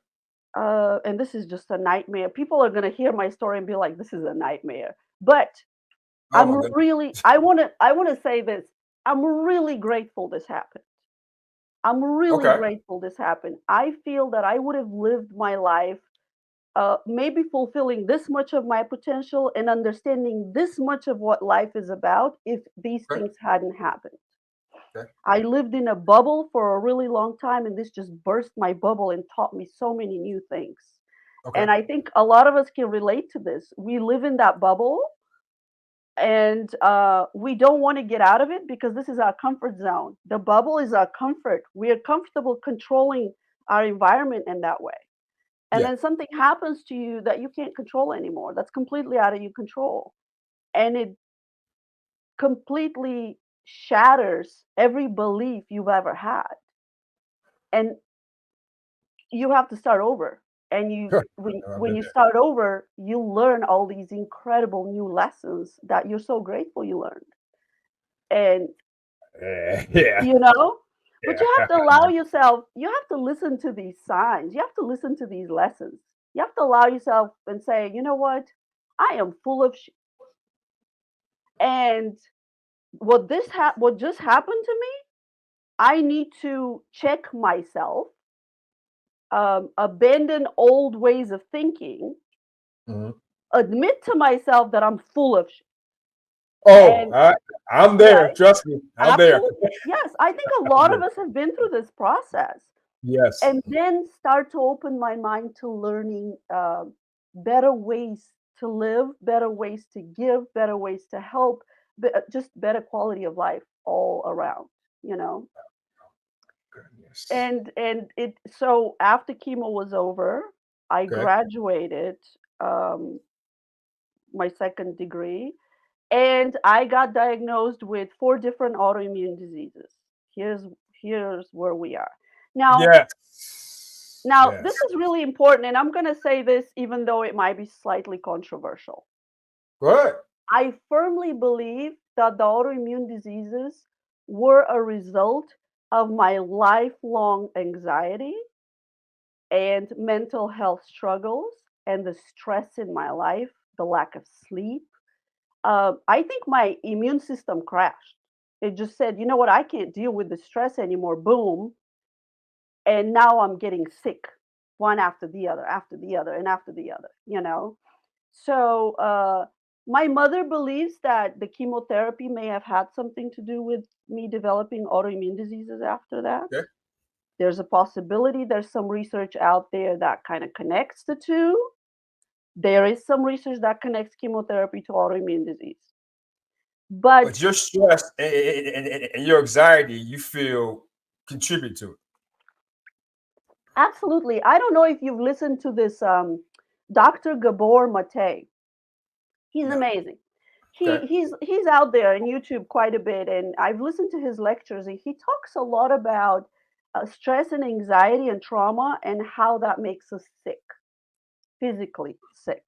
Speaker 2: and this is just a nightmare. People are going to hear my story and be like, "This is a nightmare." But
Speaker 1: Oh my goodness.
Speaker 2: I want to say this. I'm really grateful this happened. I'm really
Speaker 1: Okay.
Speaker 2: grateful this happened. I feel that I would have lived my life, maybe fulfilling this much of my potential and understanding this much of what life is about if these
Speaker 1: Okay.
Speaker 2: things hadn't happened.
Speaker 1: Okay.
Speaker 2: I lived in a bubble for a really long time, and this just burst my bubble and taught me so many new things.
Speaker 1: Okay.
Speaker 2: And I think a lot of us can relate to this. We live in that bubble, and we don't want to get out of it because this is our comfort zone. The bubble is our comfort. We are comfortable controlling our environment in that way. And
Speaker 1: Yeah.
Speaker 2: then something happens to you that you can't control anymore. That's completely out of your control. And it completely shatters every belief you've ever had. And you have to start over. And
Speaker 1: I've
Speaker 2: when
Speaker 1: been
Speaker 2: you
Speaker 1: there.
Speaker 2: start over, you learn all these incredible new lessons that you're so grateful you learned. And
Speaker 1: Yeah.
Speaker 2: you know, but you
Speaker 1: Yeah.
Speaker 2: have to allow yourself, you have to listen to these signs. You have to listen to these lessons. You have to allow yourself and say, you know what? I am full of and what just happened to me, I need to check myself, abandon old ways of thinking,
Speaker 1: Mhm.
Speaker 2: admit to myself that I'm full of
Speaker 1: Oh,
Speaker 2: and
Speaker 1: I'm there.
Speaker 2: right,
Speaker 1: Trust me. I'm there.
Speaker 2: absolutely. Yes, I think a
Speaker 1: I'm
Speaker 2: lot of
Speaker 1: there.
Speaker 2: us have been through this process.
Speaker 1: Yes.
Speaker 2: And then start to open my mind to learning better ways to live, better ways to give, better ways to help, just better quality of life all around, you know.
Speaker 1: Goodness.
Speaker 2: And it so after chemo was over, I
Speaker 1: Okay.
Speaker 2: graduated my second degree, and I got diagnosed with 4 different autoimmune diseases. Here's here's where we are now.
Speaker 1: Yes.
Speaker 2: Now, this
Speaker 1: Yes.
Speaker 2: is really important, and I'm going to say this even though it might be slightly controversial.
Speaker 1: Go ahead.
Speaker 2: I firmly believe that the autoimmune diseases were a result of my lifelong anxiety and mental health struggles and the stress in my life, the lack of sleep. I think my immune system crashed. It just said, you know what, I can't deal with the stress anymore. Boom. And now I'm getting sick, one after the other, and after the other, you know? So, my mother believes that the chemotherapy may have had something to do with me developing autoimmune diseases after that.
Speaker 1: Okay.
Speaker 2: There's a possibility, there's some research out there that kind of connects the two. There is some research that connects chemotherapy to autoimmune disease. But
Speaker 1: But your stress and your anxiety, you feel contribute to it.
Speaker 2: absolutely, I don't know if you've listened to this Dr. Gabor Mate. He's
Speaker 1: No.
Speaker 2: amazing.
Speaker 1: Okay.
Speaker 2: He's out there on YouTube quite a bit, and I've listened to his lectures, and he talks a lot about stress and anxiety and trauma and how that makes us sick, physically sick.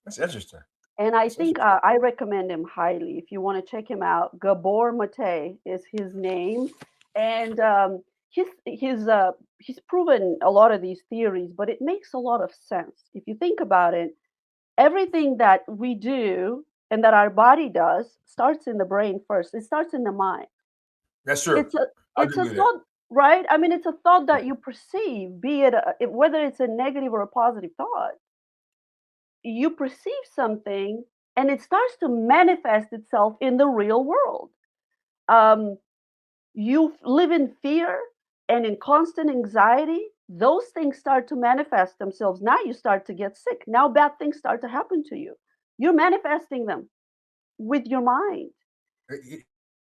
Speaker 1: That's interesting.
Speaker 2: And I
Speaker 1: That's
Speaker 2: think
Speaker 1: interesting.
Speaker 2: I recommend him highly if you want to check him out. Gabor Mate is his name, and he's proven a lot of these theories, but it makes a lot of sense if you think about it. Everything that we do and that our body does starts in the brain first. It starts in the mind.
Speaker 1: That's true.
Speaker 2: It's a
Speaker 1: I
Speaker 2: it's
Speaker 1: do
Speaker 2: a
Speaker 1: believe that.
Speaker 2: thought, right? I mean, it's a thought
Speaker 1: Yeah.
Speaker 2: that you perceive, be it whether it's a negative or a positive thought. You perceive something, and it starts to manifest itself in the real world. Um, you live in fear and in constant anxiety. Those things start to manifest themselves. Now you start to get sick. Now bad things start to happen to you. You're manifesting them with your mind.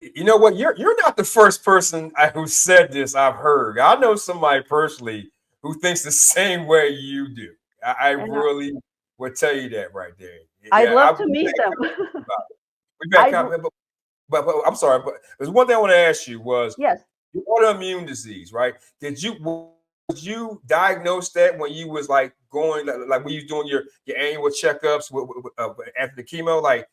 Speaker 1: You know what? You're not the first person who said this I've heard. I know somebody personally who thinks the same way you do. I
Speaker 2: And
Speaker 1: really would tell you that right there.
Speaker 2: I'd
Speaker 1: Yeah,
Speaker 2: love to
Speaker 1: we've
Speaker 2: meet
Speaker 1: had
Speaker 2: them.
Speaker 1: conversations about it. We've had
Speaker 2: I'd
Speaker 1: but I'm sorry, but there's one thing I want to ask you was
Speaker 2: yes.
Speaker 1: your autoimmune disease, right? Was you diagnosed that when you was like going like when you was doing your annual checkups after the chemo? Like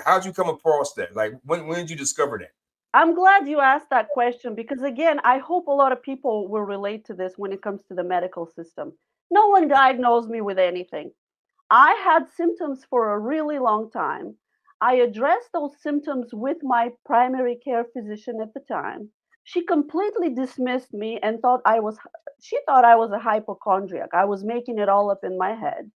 Speaker 1: how'd you come across that? Like when did you discover that?
Speaker 2: I'm glad you asked that question because, again, I hope a lot of people will relate to this when it comes to the medical system. No one diagnosed me with anything. I had symptoms for a really long time. I addressed those symptoms with my primary care physician at the time. She completely dismissed me and she thought I was a hypochondriac. I was making it all up in my head.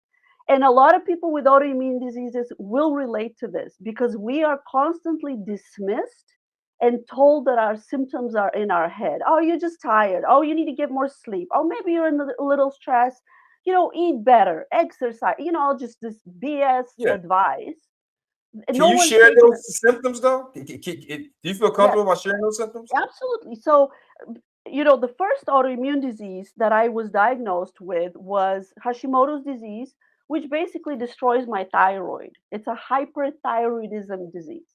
Speaker 2: And a lot of people with autoimmune diseases will relate to this because we are constantly dismissed and told that our symptoms are in our head. Oh, you're just tired. Oh, you need to get more sleep. Oh, maybe you're in a little stress. Eat better, exercise, just this BS
Speaker 1: Yeah.
Speaker 2: advice.
Speaker 1: Can
Speaker 2: No
Speaker 1: you
Speaker 2: one's
Speaker 1: share
Speaker 2: taking it.
Speaker 1: those symptoms though? Do you feel
Speaker 2: Yes,
Speaker 1: comfortable about sharing those symptoms?
Speaker 2: absolutely. So, the first autoimmune disease that I was diagnosed with was Hashimoto's disease, which basically destroys my thyroid. It's a hyperthyroidism disease.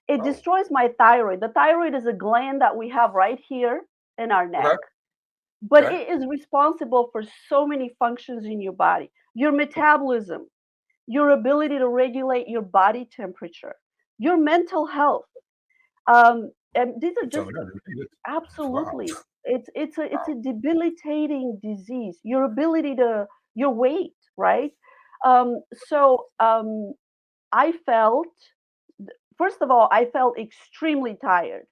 Speaker 2: It
Speaker 1: Oh,
Speaker 2: destroys my thyroid. The thyroid is a gland that we have right here in our neck,
Speaker 1: okay,
Speaker 2: but
Speaker 1: okay.
Speaker 2: it is responsible for so many functions in your body. Your metabolism, your ability to regulate your body temperature, your mental health. And these are
Speaker 1: You told
Speaker 2: just
Speaker 1: me that. Wow.
Speaker 2: absolutely. It's a
Speaker 1: Wow.
Speaker 2: debilitating disease. Your weight, right? So I felt first of all, I felt extremely tired.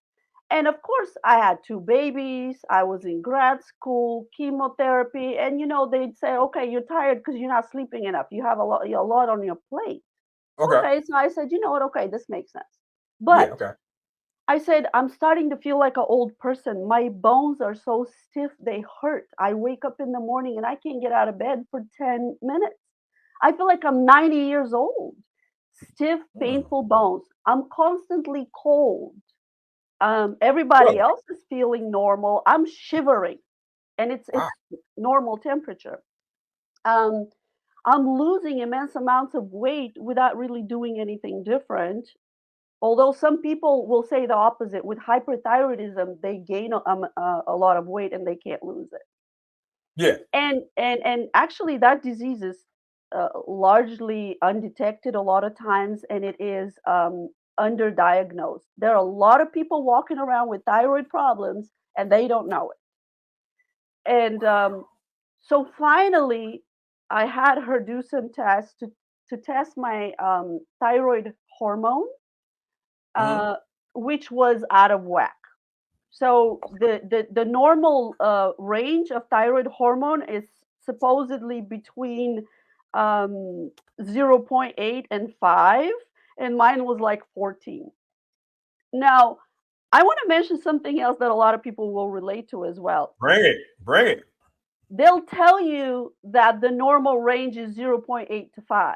Speaker 2: And of course, I had two babies. I was in grad school, chemotherapy, and they'd say, "Okay, you're tired because you're not sleeping enough. You have a lot on your plate."
Speaker 1: Okay.
Speaker 2: Okay, so I said, "You know what? Okay, this makes sense."
Speaker 1: Yeah.
Speaker 2: But
Speaker 1: Okay.
Speaker 2: I said, "I'm starting to feel like an old person. My bones are so stiff, they hurt. I wake up in the morning and I can't get out of bed for 10 minutes. I feel like I'm 90 years old. Stiff,
Speaker 1: Hmm.
Speaker 2: painful bones. I'm constantly cold. Everybody
Speaker 1: Really?
Speaker 2: else is feeling normal. I'm shivering, and it's
Speaker 1: Wow.
Speaker 2: it's normal temperature. Um, I'm losing immense amounts of weight without really doing anything different. Although some people will say the opposite. With hyperthyroidism, they gain a lot of weight and they can't lose it.
Speaker 1: Yeah.
Speaker 2: And actually, that disease is largely undetected a lot of times, and it is underdiagnosed. There are a lot of people walking around with thyroid problems, and they don't know it. And so finally, I had her do some tests to test my thyroid hormone,
Speaker 1: Mhm.
Speaker 2: uh, which was out of whack. So the normal range of thyroid hormone is supposedly between um, zero point 0.8 and 5, and mine was like 14. Now, I want to mention something else that a lot of people will relate to as well.
Speaker 1: Bring it. Bring it.
Speaker 2: They'll tell you that the normal range is zero point 0.8 to 5.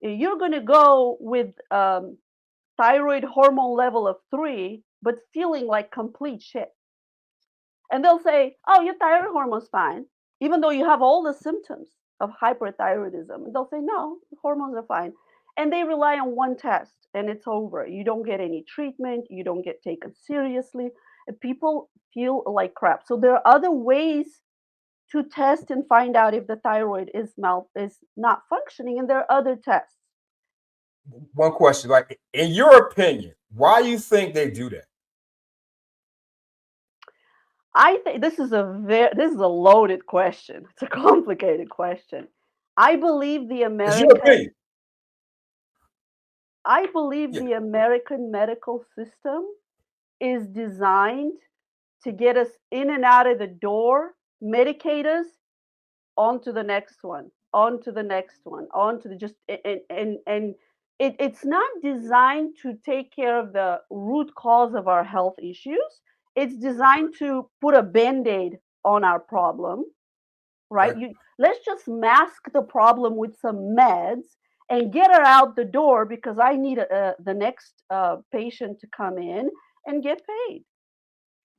Speaker 2: If you're going to go with thyroid hormone level of 3, but feeling like complete shit. And they'll say, "Oh, your thyroid hormone's fine," even though you have all the symptoms of hyperthyroidism. And they'll say, "No, the hormones are fine." And they rely on one test and it's over. You don't get any treatment, you don't get taken seriously. And people feel like crap. So there are other ways to test and find out if the thyroid is not functioning, and there are other tests.
Speaker 1: One question, like in your opinion, why you think they do that?
Speaker 2: I think this is a loaded question. It's a complicated question. I believe the
Speaker 1: It's your
Speaker 2: American
Speaker 1: opinion.
Speaker 2: I believe
Speaker 1: Yeah.
Speaker 2: the American medical system is designed to get us in and out of the door, medicate us, on to the next one, on to the next one, on to the just and it's not designed to take care of the root cause of our health issues. It's designed to put a band-aid on our problem, right?
Speaker 1: Okay.
Speaker 2: You let's just mask the problem with some meds and get her out the door because I need the next patient to come in and get paid.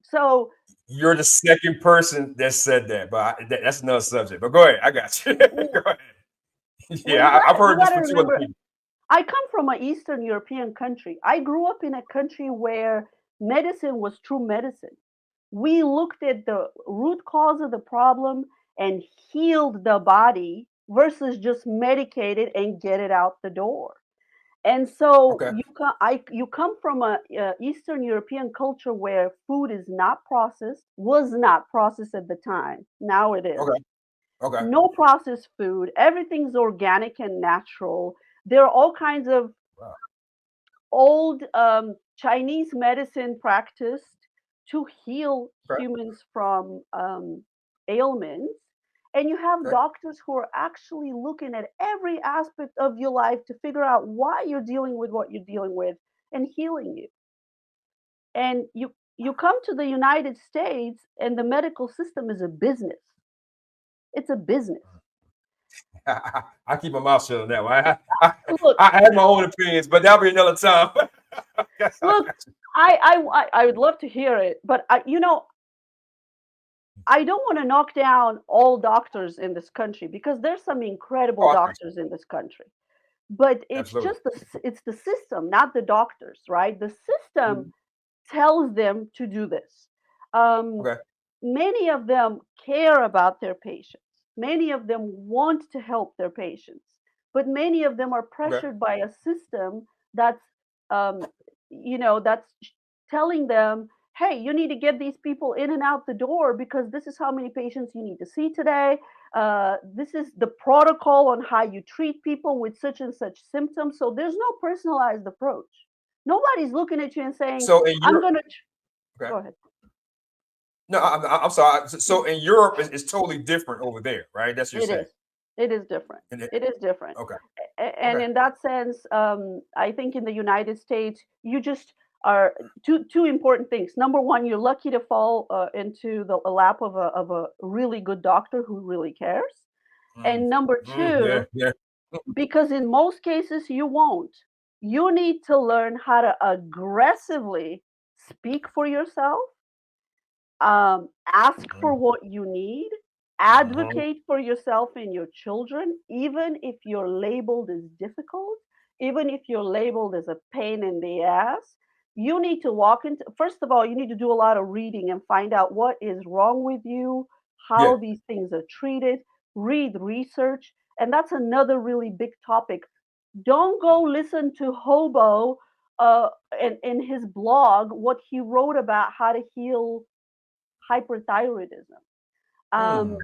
Speaker 2: So
Speaker 1: You're the second person that said that, but that's another subject. But go ahead. I got you. Go ahead.
Speaker 2: well,
Speaker 1: Yeah, I've
Speaker 2: you
Speaker 1: heard this
Speaker 2: got to
Speaker 1: from two other
Speaker 2: remember,
Speaker 1: people.
Speaker 2: I come from an Eastern European country. I grew up in a country where medicine was true medicine. We looked at the root cause of the problem and healed the body versus just medicate it and get it out the door. And so
Speaker 1: Okay.
Speaker 2: you come from a Eastern European culture where food is not processed, was not processed at the time. Now it is.
Speaker 1: Okay. Okay.
Speaker 2: No processed food. Everything's organic and natural. There are all kinds of
Speaker 1: Wow.
Speaker 2: old Chinese medicine practiced to heal
Speaker 1: Okay.
Speaker 2: humans from ailments. And you have
Speaker 1: Okay.
Speaker 2: doctors who are actually looking at every aspect of your life to figure out why you're dealing with what you're dealing with and healing you. And you come to the United States and the medical system is a business. It's a business.
Speaker 1: I keep my mouth shut on that one. I,
Speaker 2: Look,
Speaker 1: I have my own opinions, but that'll be another time. Yes, I
Speaker 2: look,
Speaker 1: got you.
Speaker 2: I would love to hear it, but I don't want to knock down all doctors in this country because there's some incredible
Speaker 1: Oh, I got
Speaker 2: doctors in this country. But
Speaker 1: you. Absolutely.
Speaker 2: it's the system, not the doctors, right? The system
Speaker 1: Mhm.
Speaker 2: tells them to do this. Um,
Speaker 1: Okay.
Speaker 2: Many of them care about their patients. Many of them want to help their patients, but many of them are
Speaker 1: Okay.
Speaker 2: pressured by a system that's, um, that's telling them, "Hey, you need to get these people in and out the door because this is how many patients you need to see today. This is the protocol on how you treat people with such and such symptoms." So there's no personalized approach. Nobody's looking at you and saying,
Speaker 1: So in
Speaker 2: "I'm
Speaker 1: Europe,
Speaker 2: going to."
Speaker 1: okay.
Speaker 2: Go ahead.
Speaker 1: No, I'm sorry. So in Europe, it's totally different over there, right? That's what you're
Speaker 2: It
Speaker 1: saying.
Speaker 2: is. It is different.
Speaker 1: And
Speaker 2: It is different.
Speaker 1: okay.
Speaker 2: And
Speaker 1: Okay.
Speaker 2: in that sense, I think in the United States, you just are two important things. Number one, you're lucky to fall into the lap of a really good doctor who really cares.
Speaker 1: Mm,
Speaker 2: And number
Speaker 1: yeah.
Speaker 2: two,
Speaker 1: Yeah.
Speaker 2: because in most cases you won't, you need to learn how to aggressively speak for yourself, ask for
Speaker 1: Mhm.
Speaker 2: what you need,
Speaker 1: Mhm.
Speaker 2: advocate for yourself and your children, even if you're labeled as difficult, even if you're labeled as a pain in the ass. You need to walk into, first of all, you need to do a lot of reading and find out what is wrong with you,
Speaker 1: Yeah.
Speaker 2: how these things are treated, read research, And that's another really big topic. Don't go listen to Hobo in his blog what he wrote about how to heal hyperthyroidism. Um,
Speaker 1: Mm.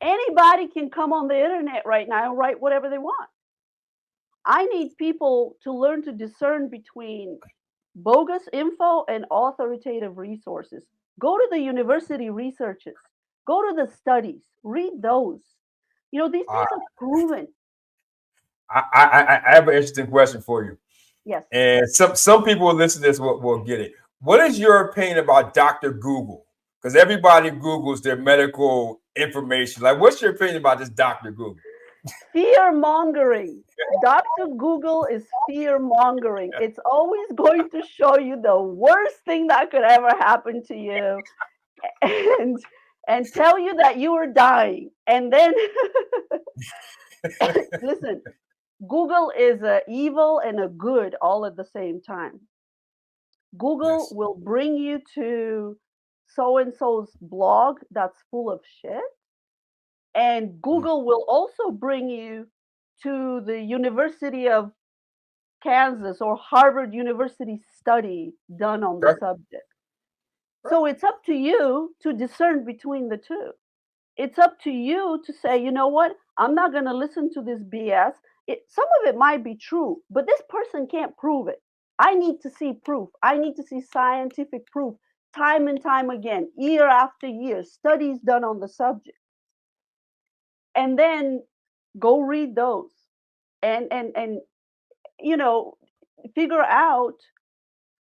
Speaker 2: Anybody can come on the internet right now and write whatever they want. I need people to learn to discern between bogus info and authoritative resources. Go to the university researches, go to the studies, read those. You know, these
Speaker 1: I,
Speaker 2: things are proven.
Speaker 1: I have an interesting question for you.
Speaker 2: Yes.
Speaker 1: And some people who listen to this will get it. What is your opinion about Dr. Google? Because everybody Googles their medical information. Like, what's your opinion about this Dr. Google?
Speaker 2: Fear mongering. Dr. Google is fear mongering. It's always going to show you the worst thing that could ever happen to you and and tell you that you are dying. And then listen, Google is a evil and a good all at the same time. Google
Speaker 1: Yes.
Speaker 2: will bring you to so and so's blog that's full of shit, and
Speaker 1: Mm.
Speaker 2: Google will also bring you to the University of Kansas or Harvard University study done on the
Speaker 1: Okay.
Speaker 2: subject.
Speaker 1: Right.
Speaker 2: So it's up to you to discern between the two. It's up to you to say, you know what, I'm not going to listen to this BS. Some of it might be true, but this person can't prove it. I need to see proof. I need to see scientific proof time and time again, year after year, studies done on the subject. And then go read those and you know, figure out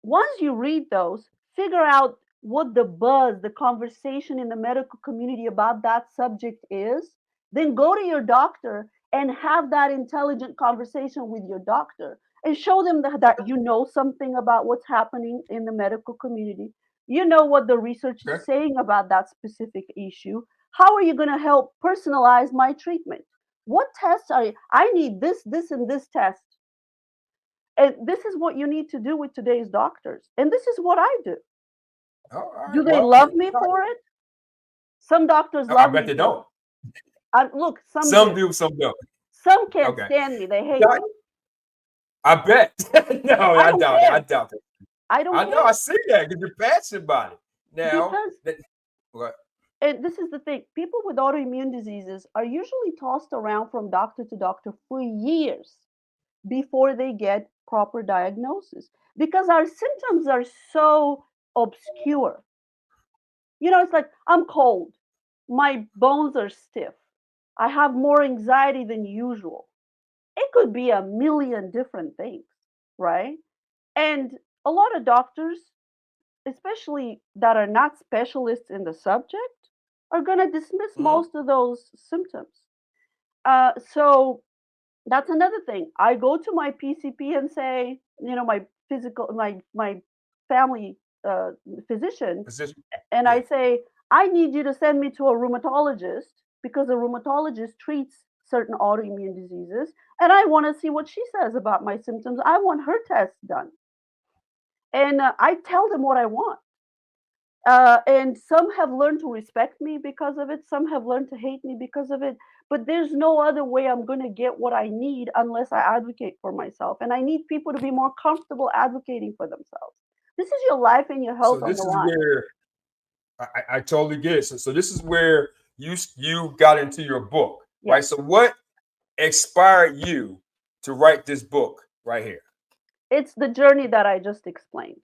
Speaker 2: once you read those, figure out what the buzz, the conversation in the medical community about that subject is. Then go to your doctor and have that intelligent conversation with your doctor and show them that you know something about what's happening in the medical community. You know what the research is
Speaker 1: Okay.
Speaker 2: saying about that specific issue. How are you going to help personalize my treatment? What tests are you? I need this, and this test. And this is what you need to do with today's doctors. And this is what I do.
Speaker 1: All
Speaker 2: Do
Speaker 1: right.
Speaker 2: they
Speaker 1: Well,
Speaker 2: love me for it? Some doctors
Speaker 1: I
Speaker 2: love
Speaker 1: bet
Speaker 2: me
Speaker 1: they
Speaker 2: for it.
Speaker 1: don't.
Speaker 2: Look, some
Speaker 1: Some
Speaker 2: do.
Speaker 1: do, some don't.
Speaker 2: Some can't
Speaker 1: Okay.
Speaker 2: stand me. They hate
Speaker 1: Doc,
Speaker 2: me.
Speaker 1: I bet. No,
Speaker 2: I
Speaker 1: I
Speaker 2: don't
Speaker 1: doubt it. I
Speaker 2: care.
Speaker 1: doubt it.
Speaker 2: I don't
Speaker 1: I know. I
Speaker 2: care.
Speaker 1: see that because you're passionate about it. Now,
Speaker 2: Because,
Speaker 1: that, what?
Speaker 2: and this is the thing, people with autoimmune diseases are usually tossed around from doctor to doctor for years before they get proper diagnosis because our symptoms are so obscure. You know, it's like I'm cold, my bones are stiff, I have more anxiety than usual. It could be a million different things, right? And a lot of doctors, especially that are not specialists in the subject, are going to dismiss
Speaker 1: Mhm.
Speaker 2: most of those symptoms. So that's another thing. I go to my PCP and say, you know, my family physician,
Speaker 1: Position.
Speaker 2: and
Speaker 1: Yeah.
Speaker 2: I say, I need you to send me to a rheumatologist because a rheumatologist treats certain autoimmune diseases, and I want to see what she says about my symptoms. I want her tests done, and I tell them what I want. And some have learned to respect me because of it. Some have learned to hate me because of it. But there's no other way I'm going to get what I need unless I advocate for myself. And I need people to be more comfortable advocating for themselves. This is your life and your
Speaker 1: So
Speaker 2: health on the
Speaker 1: this is
Speaker 2: line.
Speaker 1: where I totally get it. So this is where you got into your book,
Speaker 2: Yes.
Speaker 1: right? So what inspired you to write this book right here?
Speaker 2: It's the journey that I just explained.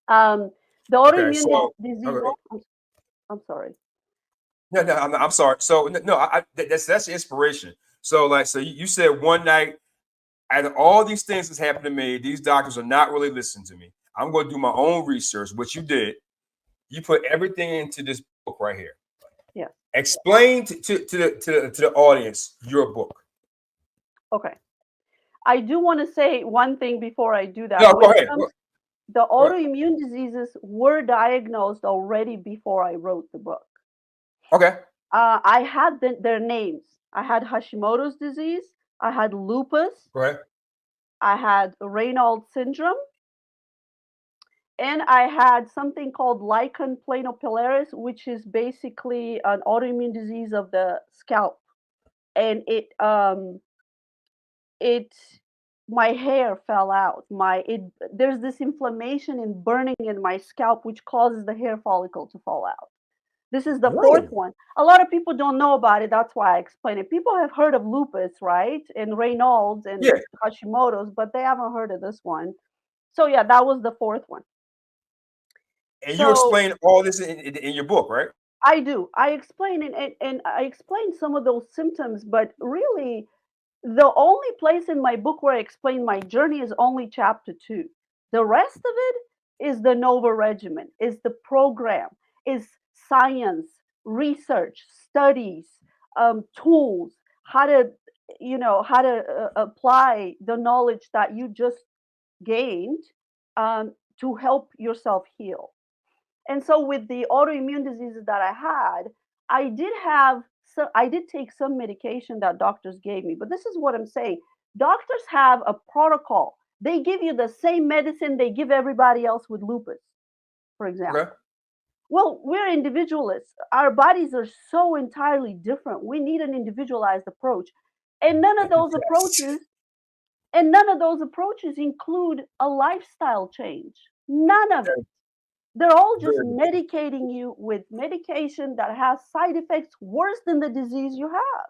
Speaker 2: Um, the
Speaker 1: Okay.
Speaker 2: autoimmune
Speaker 1: So okay.
Speaker 2: diseases. I'm sorry.
Speaker 1: No, I'm sorry. So no, that's inspiration. So like, so you said one night, out of all these things that's happened to me, these doctors are not really listening to me. I'm going to do my own research. What you did, you put everything into this book right here.
Speaker 2: Yes.
Speaker 1: Explain to the audience your book.
Speaker 2: Okay. I do want to say one thing before I do that.
Speaker 1: No,
Speaker 2: When
Speaker 1: go
Speaker 2: it
Speaker 1: ahead.
Speaker 2: comes, the
Speaker 1: Go ahead.
Speaker 2: autoimmune diseases were diagnosed already before I wrote the book.
Speaker 1: Okay.
Speaker 2: I had their names. I had Hashimoto's disease. I had lupus.
Speaker 1: Go ahead.
Speaker 2: I had Raynaud's syndrome. And I had something called lichen planopilaris, which is basically an autoimmune disease of the scalp. and it my hair fell out. My it There's this inflammation and burning in my scalp which causes the hair follicle to fall out. This is the fourth
Speaker 1: Really?
Speaker 2: one. A lot of people don't know about it. That's why I explain it. People have heard of lupus, right? And Raynaud's
Speaker 1: Yeah.
Speaker 2: and Hashimoto's, but they haven't heard of this one. So yeah, that was the fourth one.
Speaker 1: And you
Speaker 2: So
Speaker 1: explain all this in your book, right?
Speaker 2: I do. I explain and I explain some of those symptoms, but really the only place in my book where I explain my journey is only chapter 2. The rest of it is the Nova regimen, is the program, is science, research, studies, tools, how to how to apply the knowledge that you just gained to help yourself heal. And so with the autoimmune diseases that I had, I did take some medication that doctors gave me. But this is what I'm saying. Doctors have a protocol. They give you the same medicine they give everybody else with lupus, for
Speaker 1: Okay.
Speaker 2: example. Well, we're individualists. Our bodies are so entirely different. We need an individualized approach. And none of those
Speaker 1: Yes.
Speaker 2: approaches and none of those approaches include a lifestyle change. None of it. They're all just
Speaker 1: Very good.
Speaker 2: medicating you with medication that has side effects worse than the disease you have.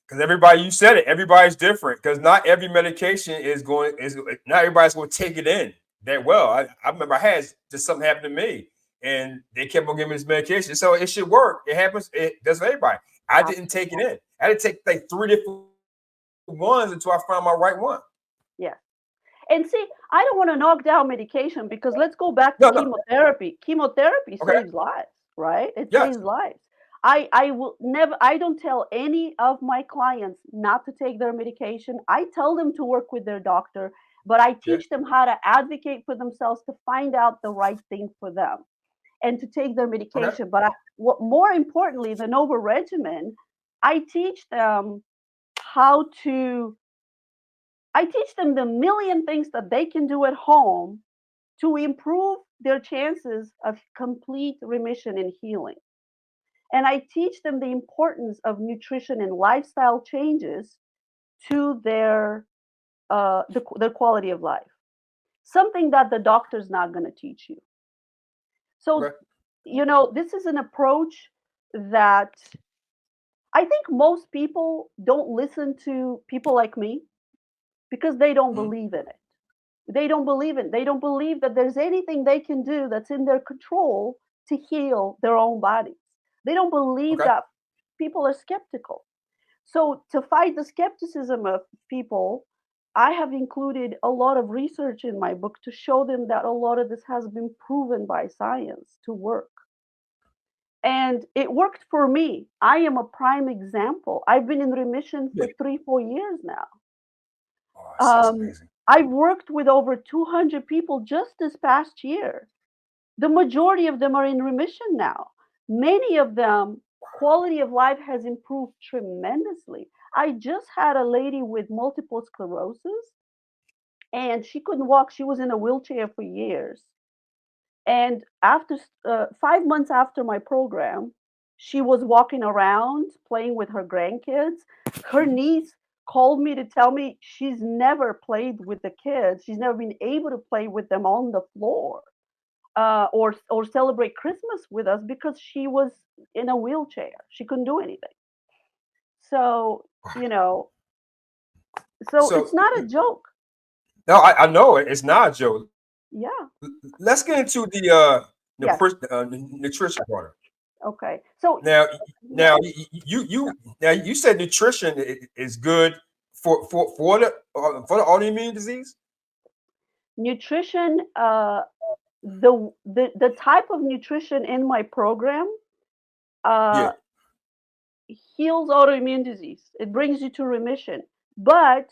Speaker 1: Because everybody, you said it, everybody's different. Because not every medication is not everybody's going to take it in that well. I remember I had just something happened to me, and they kept on giving me this medication, so it should work. It happens. It does for everybody. I didn't take it
Speaker 2: Absolutely.
Speaker 1: in. I had to take like 3 different ones until I found my right one.
Speaker 2: Yeah. And see, I don't want to knock down medication because let's go back to
Speaker 1: No, no.
Speaker 2: chemotherapy. Chemotherapy
Speaker 1: Okay.
Speaker 2: saves lives, right? It
Speaker 1: Yes.
Speaker 2: saves lives. I will never, I don't tell any of my clients not to take their medication. I tell them to work with their doctor, but I
Speaker 1: Yeah.
Speaker 2: teach them how to advocate for themselves to find out the right thing for them and to take their
Speaker 1: Okay.
Speaker 2: medication. But what more importantly, the Nova regimen, I teach them how to I teach them the million things that they can do at home to improve their chances of complete remission and healing. And I teach them the importance of nutrition and lifestyle changes to their quality of life. Something that the doctor's not going to teach you. So,
Speaker 1: Okay.
Speaker 2: this is an approach that I think most people don't listen to people like me because they don't
Speaker 1: Mhm.
Speaker 2: believe in it. They don't believe it. They don't believe that there's anything they can do that's in their control to heal their own bodies. They don't believe
Speaker 1: Okay.
Speaker 2: that people are skeptical. So, to fight the skepticism of people, I have included a lot of research in my book to show them that a lot of this has been proven by science to work. And it worked for me. I am a prime example. I've been in remission
Speaker 1: Yeah.
Speaker 2: for 3, 4 years now.
Speaker 1: Oh, that's
Speaker 2: Um,
Speaker 1: amazing.
Speaker 2: I've worked with over 200 people just this past year. The majority of them are in remission now. Many of them, quality of life has improved tremendously. I just had a lady with multiple sclerosis and she couldn't walk. She was in a wheelchair for years. And after 5 months after my program, she was walking around playing with her grandkids. Her niece called me to tell me she's never played with the kids. She's never been able to play with them on the floor or celebrate Christmas with us because she was in a wheelchair. She couldn't do anything. So you know, so it's
Speaker 1: So
Speaker 2: not a joke.
Speaker 1: no, I know it. It's not a joke.
Speaker 2: Yeah.
Speaker 1: Let's get into
Speaker 2: Yes.
Speaker 1: nutrition part.
Speaker 2: Okay. So
Speaker 1: Now,
Speaker 2: yeah,
Speaker 1: now you said nutrition is good for the autoimmune disease.
Speaker 2: nutrition. The type of nutrition in my program
Speaker 1: Yeah.
Speaker 2: uh, heals autoimmune disease. It brings you to remission, but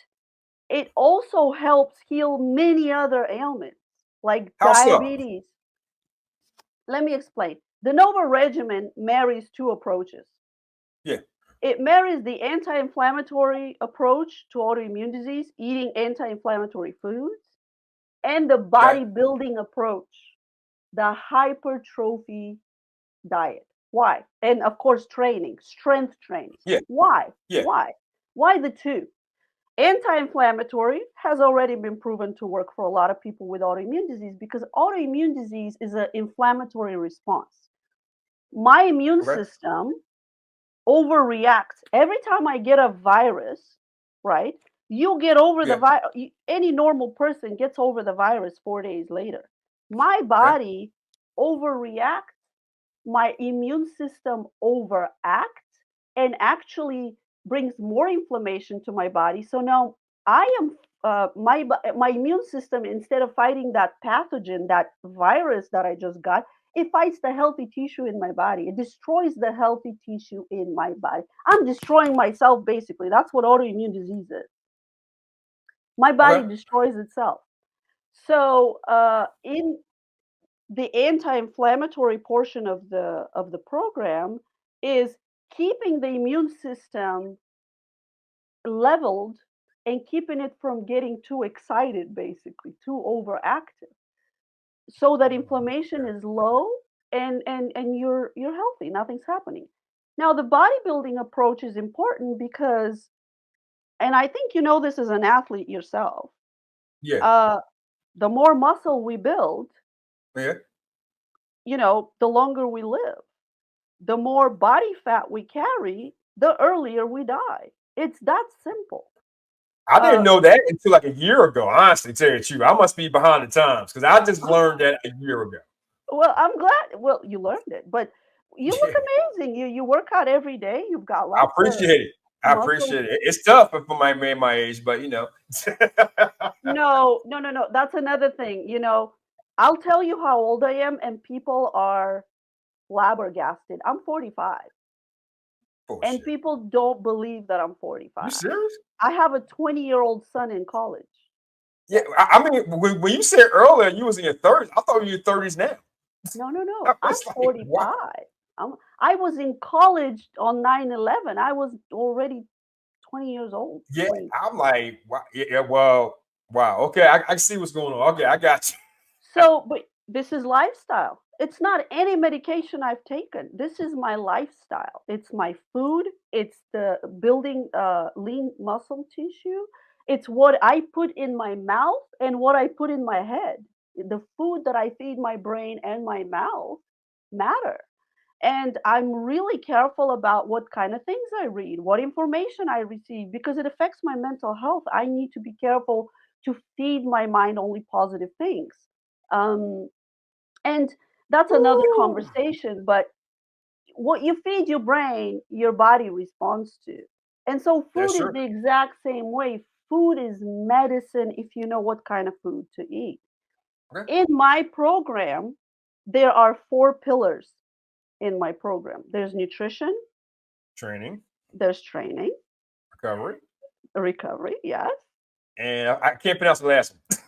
Speaker 2: it also helps heal many other ailments like
Speaker 1: How so?
Speaker 2: diabetes. Let me explain. The Nova regimen marries two approaches.
Speaker 1: Yeah.
Speaker 2: It marries the anti-inflammatory approach to autoimmune disease, eating anti-inflammatory foods, and the
Speaker 1: Okay.
Speaker 2: bodybuilding approach, the hypertrophy diet. Why? And of course, training, strength training.
Speaker 1: Yeah.
Speaker 2: Why?
Speaker 1: Yeah.
Speaker 2: Why the two? Anti-inflammatory has already been proven to work for a lot of people with autoimmune disease because autoimmune disease is an inflammatory response. My immune
Speaker 1: Okay.
Speaker 2: system overreacts every time I get a virus, right? You get over the
Speaker 1: Yeah.
Speaker 2: virus. Any normal person gets over the virus 4 days later. My
Speaker 1: Okay.
Speaker 2: body overreacts, my immune system overacts and actually brings more inflammation to my body. So now I am my immune system, instead of fighting that pathogen, that virus that I just got, it fights the healthy tissue in my body. It destroys the healthy tissue in my body. I'm destroying myself basically. That's what autoimmune disease is. My body
Speaker 1: Okay.
Speaker 2: destroys itself. So in the anti-inflammatory portion of the program is keeping the immune system leveled and keeping it from getting too excited, basically too overactive, so that inflammation
Speaker 1: Okay.
Speaker 2: is low and you're healthy, nothing's happening. Now the bodybuilding approach is important because, and I think you know this as an athlete yourself,
Speaker 1: Yeah.
Speaker 2: uh, the more muscle we build,
Speaker 1: Yeah.
Speaker 2: the longer we live. The more body fat we carry, the earlier we die. It's that simple.
Speaker 1: I didn't
Speaker 2: Uh,
Speaker 1: know that until like a year ago. Honestly, tell you the truth, I must be behind the times because I just learned that a year ago.
Speaker 2: well, I'm glad. Well, you learned it, but you
Speaker 1: Yeah.
Speaker 2: look amazing. You work out every day. You've got
Speaker 1: I
Speaker 2: lots of
Speaker 1: appreciate it. I
Speaker 2: muscle.
Speaker 1: appreciate it. It's tough for my man my age, but you know.
Speaker 2: No, no, no, no. That's another thing. I'll tell you how old I am, and people are flabbergasted. I'm 45, and
Speaker 1: Bullshit.
Speaker 2: people don't believe that I'm
Speaker 1: You
Speaker 2: 45.
Speaker 1: serious?
Speaker 2: I have a 20-year-old son in college.
Speaker 1: Yeah. I mean, when you said earlier you was in your 30s, I thought you were in your 30s now.
Speaker 2: No, no,
Speaker 1: I
Speaker 2: no. I'm
Speaker 1: was like, wow.
Speaker 2: 45. I was in college on 9/11. I was already 20 years old.
Speaker 1: Yeah.
Speaker 2: 20.
Speaker 1: I'm like, wow. Yeah. Well, wow. Okay. I see what's going on. Okay. I got you.
Speaker 2: So, but this is lifestyle. It's not any medication I've taken. This is my lifestyle. It's my food. It's the building lean muscle tissue. It's what I put in my mouth and what I put in my head. The food that I feed my brain and my mouth matter. And I'm really careful about what kind of things I read, what information I receive, because it affects my mental health. I need to be careful to feed my mind only positive things. Um, and that's another
Speaker 1: Woo.
Speaker 2: conversation. But what you feed your brain, your body responds to. And so
Speaker 1: That's
Speaker 2: food is
Speaker 1: true.
Speaker 2: the exact same way. Food is medicine if you know what kind of food to eat.
Speaker 1: Okay.
Speaker 2: In my program, there are four pillars in my program. There's nutrition,
Speaker 1: Training,
Speaker 2: there's training,
Speaker 1: recovery,
Speaker 2: recovery, yes,
Speaker 1: and I can't pronounce the last one.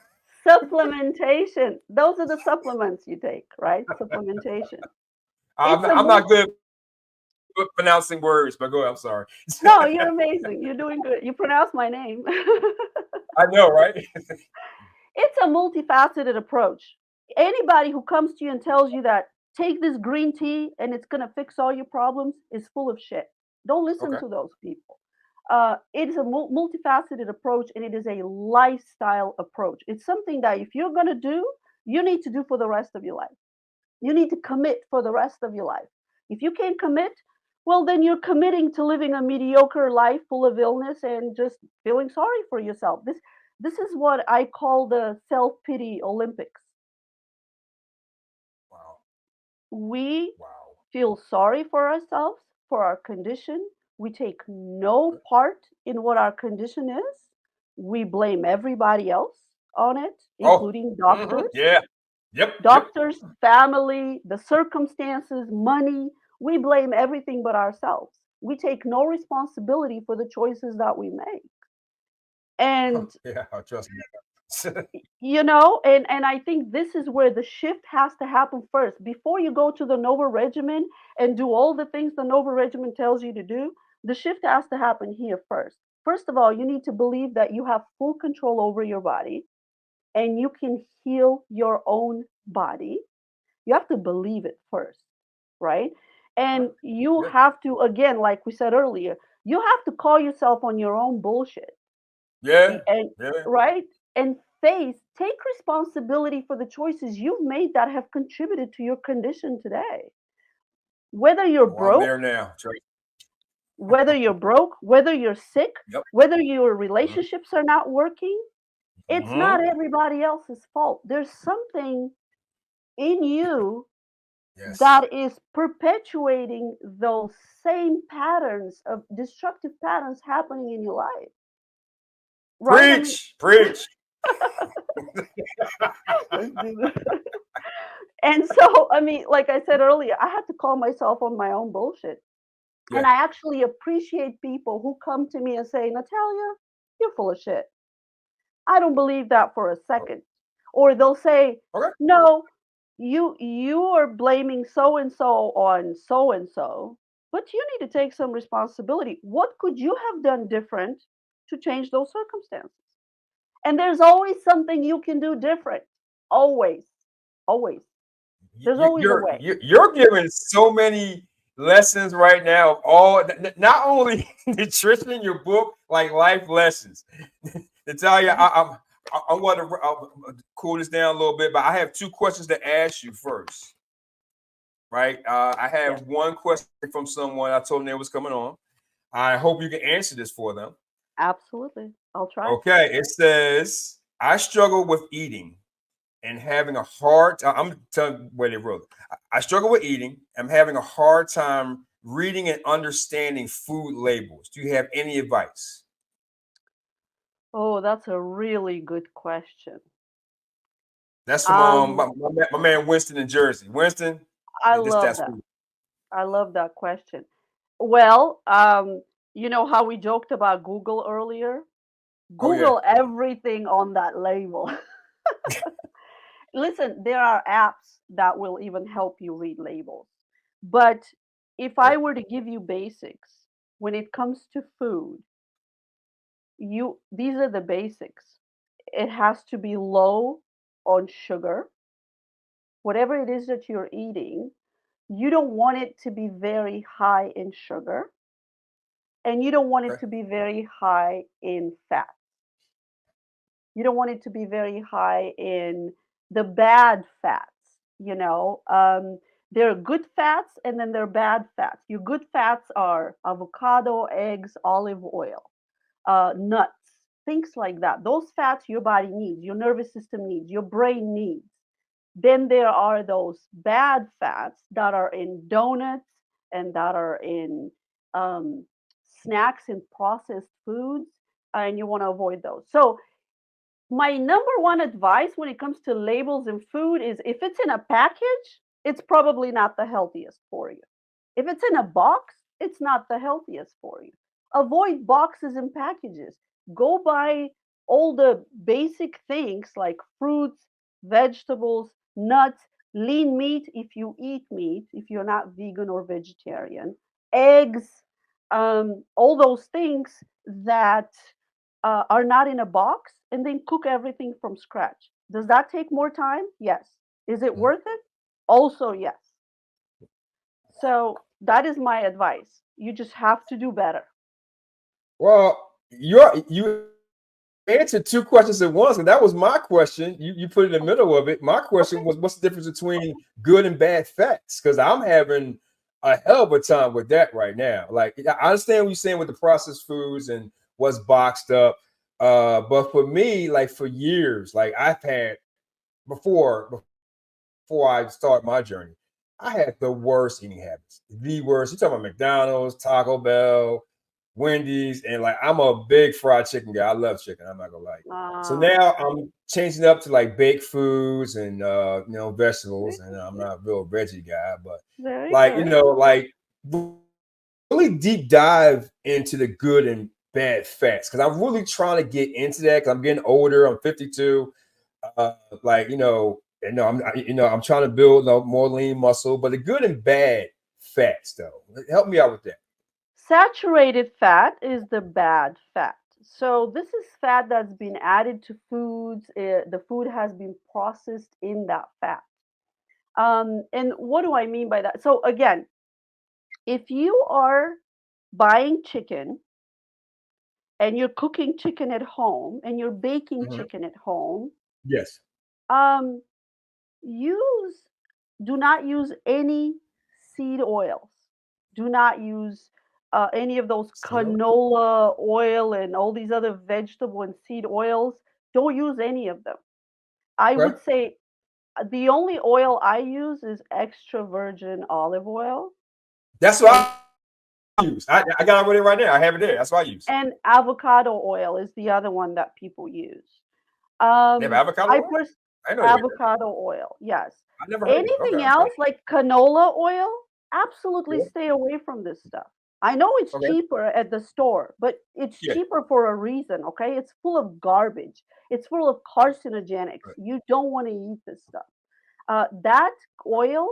Speaker 2: supplementation. Those are the supplements you take, right? Supplementation.
Speaker 1: I'm
Speaker 2: It's
Speaker 1: not,
Speaker 2: a
Speaker 1: I'm not
Speaker 2: multi.
Speaker 1: good with pronouncing words, but go ahead. I'm sorry.
Speaker 2: No, you're amazing. You're doing good. You pronounce my name.
Speaker 1: I know, right?
Speaker 2: It's a multifaceted approach. Anybody who comes to you and tells you that take this green tea and it's going to fix all your problems is full of shit. Don't listen
Speaker 1: Okay.
Speaker 2: to those people. It is a multifaceted approach and it is a lifestyle approach. It's something that if you're going to do, you need to do for the rest of your life. You need to commit for the rest of your life. If you can't commit, well, then you're committing to living a mediocre life full of illness and just feeling sorry for yourself. This is what I call the self-pity Olympics.
Speaker 1: Wow.
Speaker 2: We
Speaker 1: Wow.
Speaker 2: feel sorry for ourselves, for our condition. We take no part in what our condition is. We blame everybody else on it,
Speaker 1: Oh.
Speaker 2: including doctors.
Speaker 1: Yeah. Yep. Yep.
Speaker 2: Doctors, family, the circumstances, money, we blame everything but ourselves. We take no responsibility for the choices that we make. And
Speaker 1: Yeah. Trust me.
Speaker 2: and I think this is where the shift has to happen first. Before you go to the Nova regimen and do all the things the Nova regimen tells you to do, the shift has to happen here first. First of all, you need to believe that you have full control over your body and you can heal your own body. You have to believe it first, right?
Speaker 1: All
Speaker 2: And
Speaker 1: right.
Speaker 2: you
Speaker 1: Good.
Speaker 2: have to, again, like we said earlier, you have to call yourself on your own bullshit.
Speaker 1: Yeah.
Speaker 2: And
Speaker 1: Yeah.
Speaker 2: right? And take responsibility for the choices you've made that have contributed to your condition today. Whether you're
Speaker 1: Oh, I'm
Speaker 2: broke,
Speaker 1: there now. Trey.
Speaker 2: whether you're sick,
Speaker 1: Yep.
Speaker 2: whether your relationships are not working, it's
Speaker 1: Mm-hmm.
Speaker 2: not everybody else's fault. There's something in you
Speaker 1: Yes.
Speaker 2: that is perpetuating those same patterns of destructive patterns happening in your life, right? I mean,
Speaker 1: Preach. Preach.
Speaker 2: let's do this. And so, I mean, like I said earlier, I had to call myself on my own bullshit.
Speaker 1: Yeah.
Speaker 2: And I actually appreciate people who come to me and say, Natalia, you're full of shit. I don't believe that for a second. Or they'll say,
Speaker 1: Okay.
Speaker 2: no, you are blaming so and so, but you need to take some responsibility. What could you have done different to change those circumstances? And there's always something you can do different. Always. Always. There's always a way.
Speaker 1: You're giving so many lessons right now of all not only nutrition in your book, like life lessons. Natalia,
Speaker 2: Mhm.
Speaker 1: I want to cool this down a little bit, but I have two questions to ask you first. Right? I
Speaker 2: Yes,
Speaker 1: have one question from someone. I told them they was coming on. I hope you can answer this for them.
Speaker 2: absolutely. I'll try.
Speaker 1: Okay, it says I struggle with eating and having a hard I'm telling where they wrote it. I struggle with eating. I'm having a hard time reading and understanding food labels. Do you have any advice?
Speaker 2: Oh, that's a really good question.
Speaker 1: That's from
Speaker 2: Um,
Speaker 1: my man Winston in Jersey. Winston,
Speaker 2: I
Speaker 1: this
Speaker 2: love
Speaker 1: that's
Speaker 2: that.
Speaker 1: food.
Speaker 2: I love that question. Well, you know how we joked about Google earlier?
Speaker 1: Oh yeah.
Speaker 2: Google everything on that label. Listen, there are apps that will even help you read labels. But if
Speaker 1: Okay.
Speaker 2: I were to give you basics, when it comes to food, you these are the basics. It has to be low on sugar. Whatever it is that you're eating, you don't want it to be very high in sugar and you don't want it
Speaker 1: Okay.
Speaker 2: to be very high in fat. You don't want it to be very high in the bad fats, you know. There are good fats and then there are bad fats. Your good fats are avocado, eggs, olive oil, nuts, things like that. Those fats your body needs, your nervous system needs, your brain needs. Then there are those bad fats that are in donuts and that are in um, snacks and processed foods, and you want to avoid those. So my number one advice when it comes to labels and food is if it's in a package, it's probably not the healthiest for you. If it's in a box, it's not the healthiest for you. Avoid boxes and packages. Go buy all the basic things like fruits, vegetables, nuts, lean meat if you eat meat, if you're not vegan or vegetarian, eggs, all those things that are not in a box, and then cook everything from scratch. Does that take more time? Yes. Is it
Speaker 1: Mhm.
Speaker 2: worth it? Also, yes. So that is my advice. You just have to do better.
Speaker 1: Well, you answered two questions at once, and that was my question. You put it in the middle of it. My question
Speaker 2: Okay.
Speaker 1: was, what's the difference between good and bad fats? Because I'm having a hell of a time with that right now. Like, I understand what you're saying with the processed foods and what's boxed up, but for me, like for years, like I've had before I started my journey, I had the worst eating habits. The worst. You talking about McDonald's, Taco Bell, Wendy's, and like I'm a big fried chicken guy. I love chicken. I'm not gonna lie. So
Speaker 2: Ah,
Speaker 1: now I'm changing up to like baked foods and
Speaker 2: very
Speaker 1: vegetables. And I'm
Speaker 2: good.
Speaker 1: not a real veggie guy, but
Speaker 2: Very
Speaker 1: like
Speaker 2: good.
Speaker 1: like really deep dive into the good and bad fats because I'm really trying to get into that because I'm getting older. I'm 52. Uh, like I'm trying to build more lean muscle, but the good and bad fats though. Help me out with that.
Speaker 2: Saturated fat is the bad fat. So this is fat that's been added to foods. The food has been processed in that fat. And what do I mean by that? So again, If you are buying chicken and you're cooking chicken at home and you're baking
Speaker 1: Mhm.
Speaker 2: chicken at home,
Speaker 1: Yes.
Speaker 2: um, use do not use any seed oils. Do not use any of those
Speaker 1: Still.
Speaker 2: canola oil and all these other vegetable and seed oils. Don't use any of them. I
Speaker 1: Okay.
Speaker 2: would say the only oil I use is extra virgin olive oil
Speaker 1: That's what
Speaker 2: and
Speaker 1: I use. I got it with it right there. I have it there. That's what I use.
Speaker 2: avocado oil is the other one that people use.
Speaker 1: They have avocado
Speaker 2: I
Speaker 1: oil?
Speaker 2: pers
Speaker 1: I know they had that.
Speaker 2: avocado oil, yes.
Speaker 1: I never heard of it. Okay,
Speaker 2: Anything
Speaker 1: okay.
Speaker 2: else like canola oil, absolutely
Speaker 1: Yeah.
Speaker 2: stay away from this stuff. I know it's
Speaker 1: Okay.
Speaker 2: cheaper at the store, but it's
Speaker 1: Yeah.
Speaker 2: cheaper for a reason, okay? It's full of garbage. It's full of carcinogenics.
Speaker 1: Right.
Speaker 2: You don't want to eat this stuff. That oil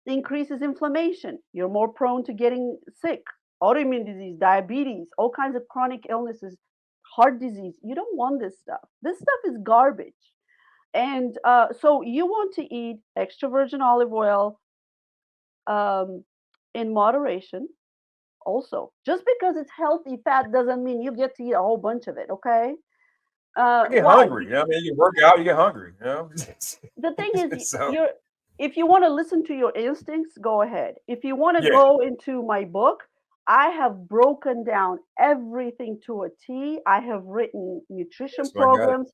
Speaker 2: increases inflammation. You're more prone to getting sick, autoimmune disease, diabetes, all kinds of chronic illnesses, heart disease. You don't want this stuff. This stuff is garbage. And so you want to eat extra virgin olive oil um, in moderation. Also, just because it's healthy fat doesn't mean you get to eat a whole bunch of it. Okay?
Speaker 1: I get
Speaker 2: Why?
Speaker 1: hungry. You know what I mean? You work out, you get hungry. You know?
Speaker 2: The thing is,
Speaker 1: So,
Speaker 2: you're if you want to listen to your instincts, go ahead. If you want to
Speaker 1: yeah.
Speaker 2: go into my book, I have broken down everything to a T. I have written nutrition
Speaker 1: That's why I got it.
Speaker 2: programs,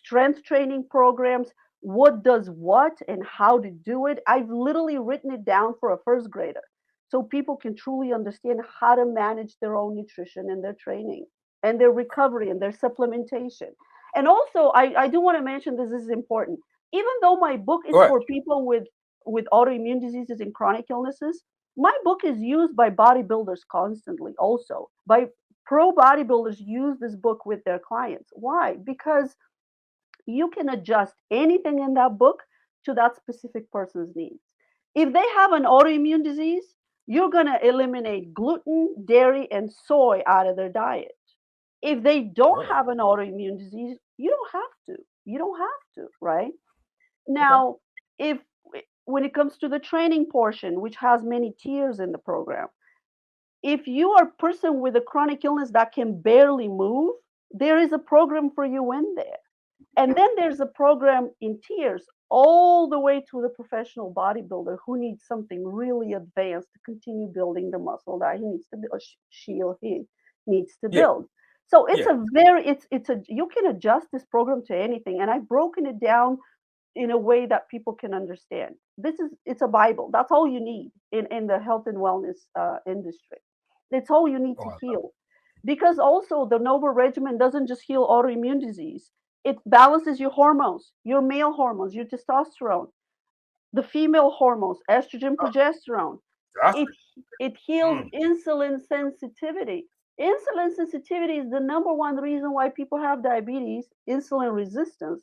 Speaker 2: strength training programs, what does what and how to do it. I've literally written it down for a first grader so people can truly understand how to manage their own nutrition and their training and their recovery and their supplementation. And also, I do want to mention this is important. Even though my book is
Speaker 1: Go ahead.
Speaker 2: for people with autoimmune diseases and chronic illnesses, my book is used by bodybuilders constantly also. By pro bodybuilders use this book with their clients. Why? Because you can adjust anything in that book to that specific person's needs. If they have an autoimmune disease, you're going to eliminate gluten, dairy, and soy out of their diet. If they don't
Speaker 1: Really?
Speaker 2: have an autoimmune disease, you don't have to. You don't have to, right?
Speaker 1: Okay.
Speaker 2: Now, if when it comes to the training portion, which has many tiers in the program, if you are a person with a chronic illness that can barely move, there is a program for you in there. And then there's a program in tiers all the way to the professional bodybuilder who needs something really advanced to continue building the muscle that he needs to build, he needs to
Speaker 1: Yeah.
Speaker 2: build. So it's
Speaker 1: Yeah.
Speaker 2: a very it's a you can adjust this program to anything, and I've broken it down in a way that people can understand. It's a Bible. That's all you need in the health and wellness industry. It's all you need
Speaker 1: Oh,
Speaker 2: to
Speaker 1: I love
Speaker 2: heal. Because also the Nova regimen doesn't just heal autoimmune disease. It balances your hormones, your male hormones, your testosterone, the female hormones, estrogen,
Speaker 1: it.
Speaker 2: progesterone.
Speaker 1: That's
Speaker 2: It it heals
Speaker 1: mm,
Speaker 2: insulin sensitivity. Insulin sensitivity is the number one reason why people have diabetes, insulin resistance,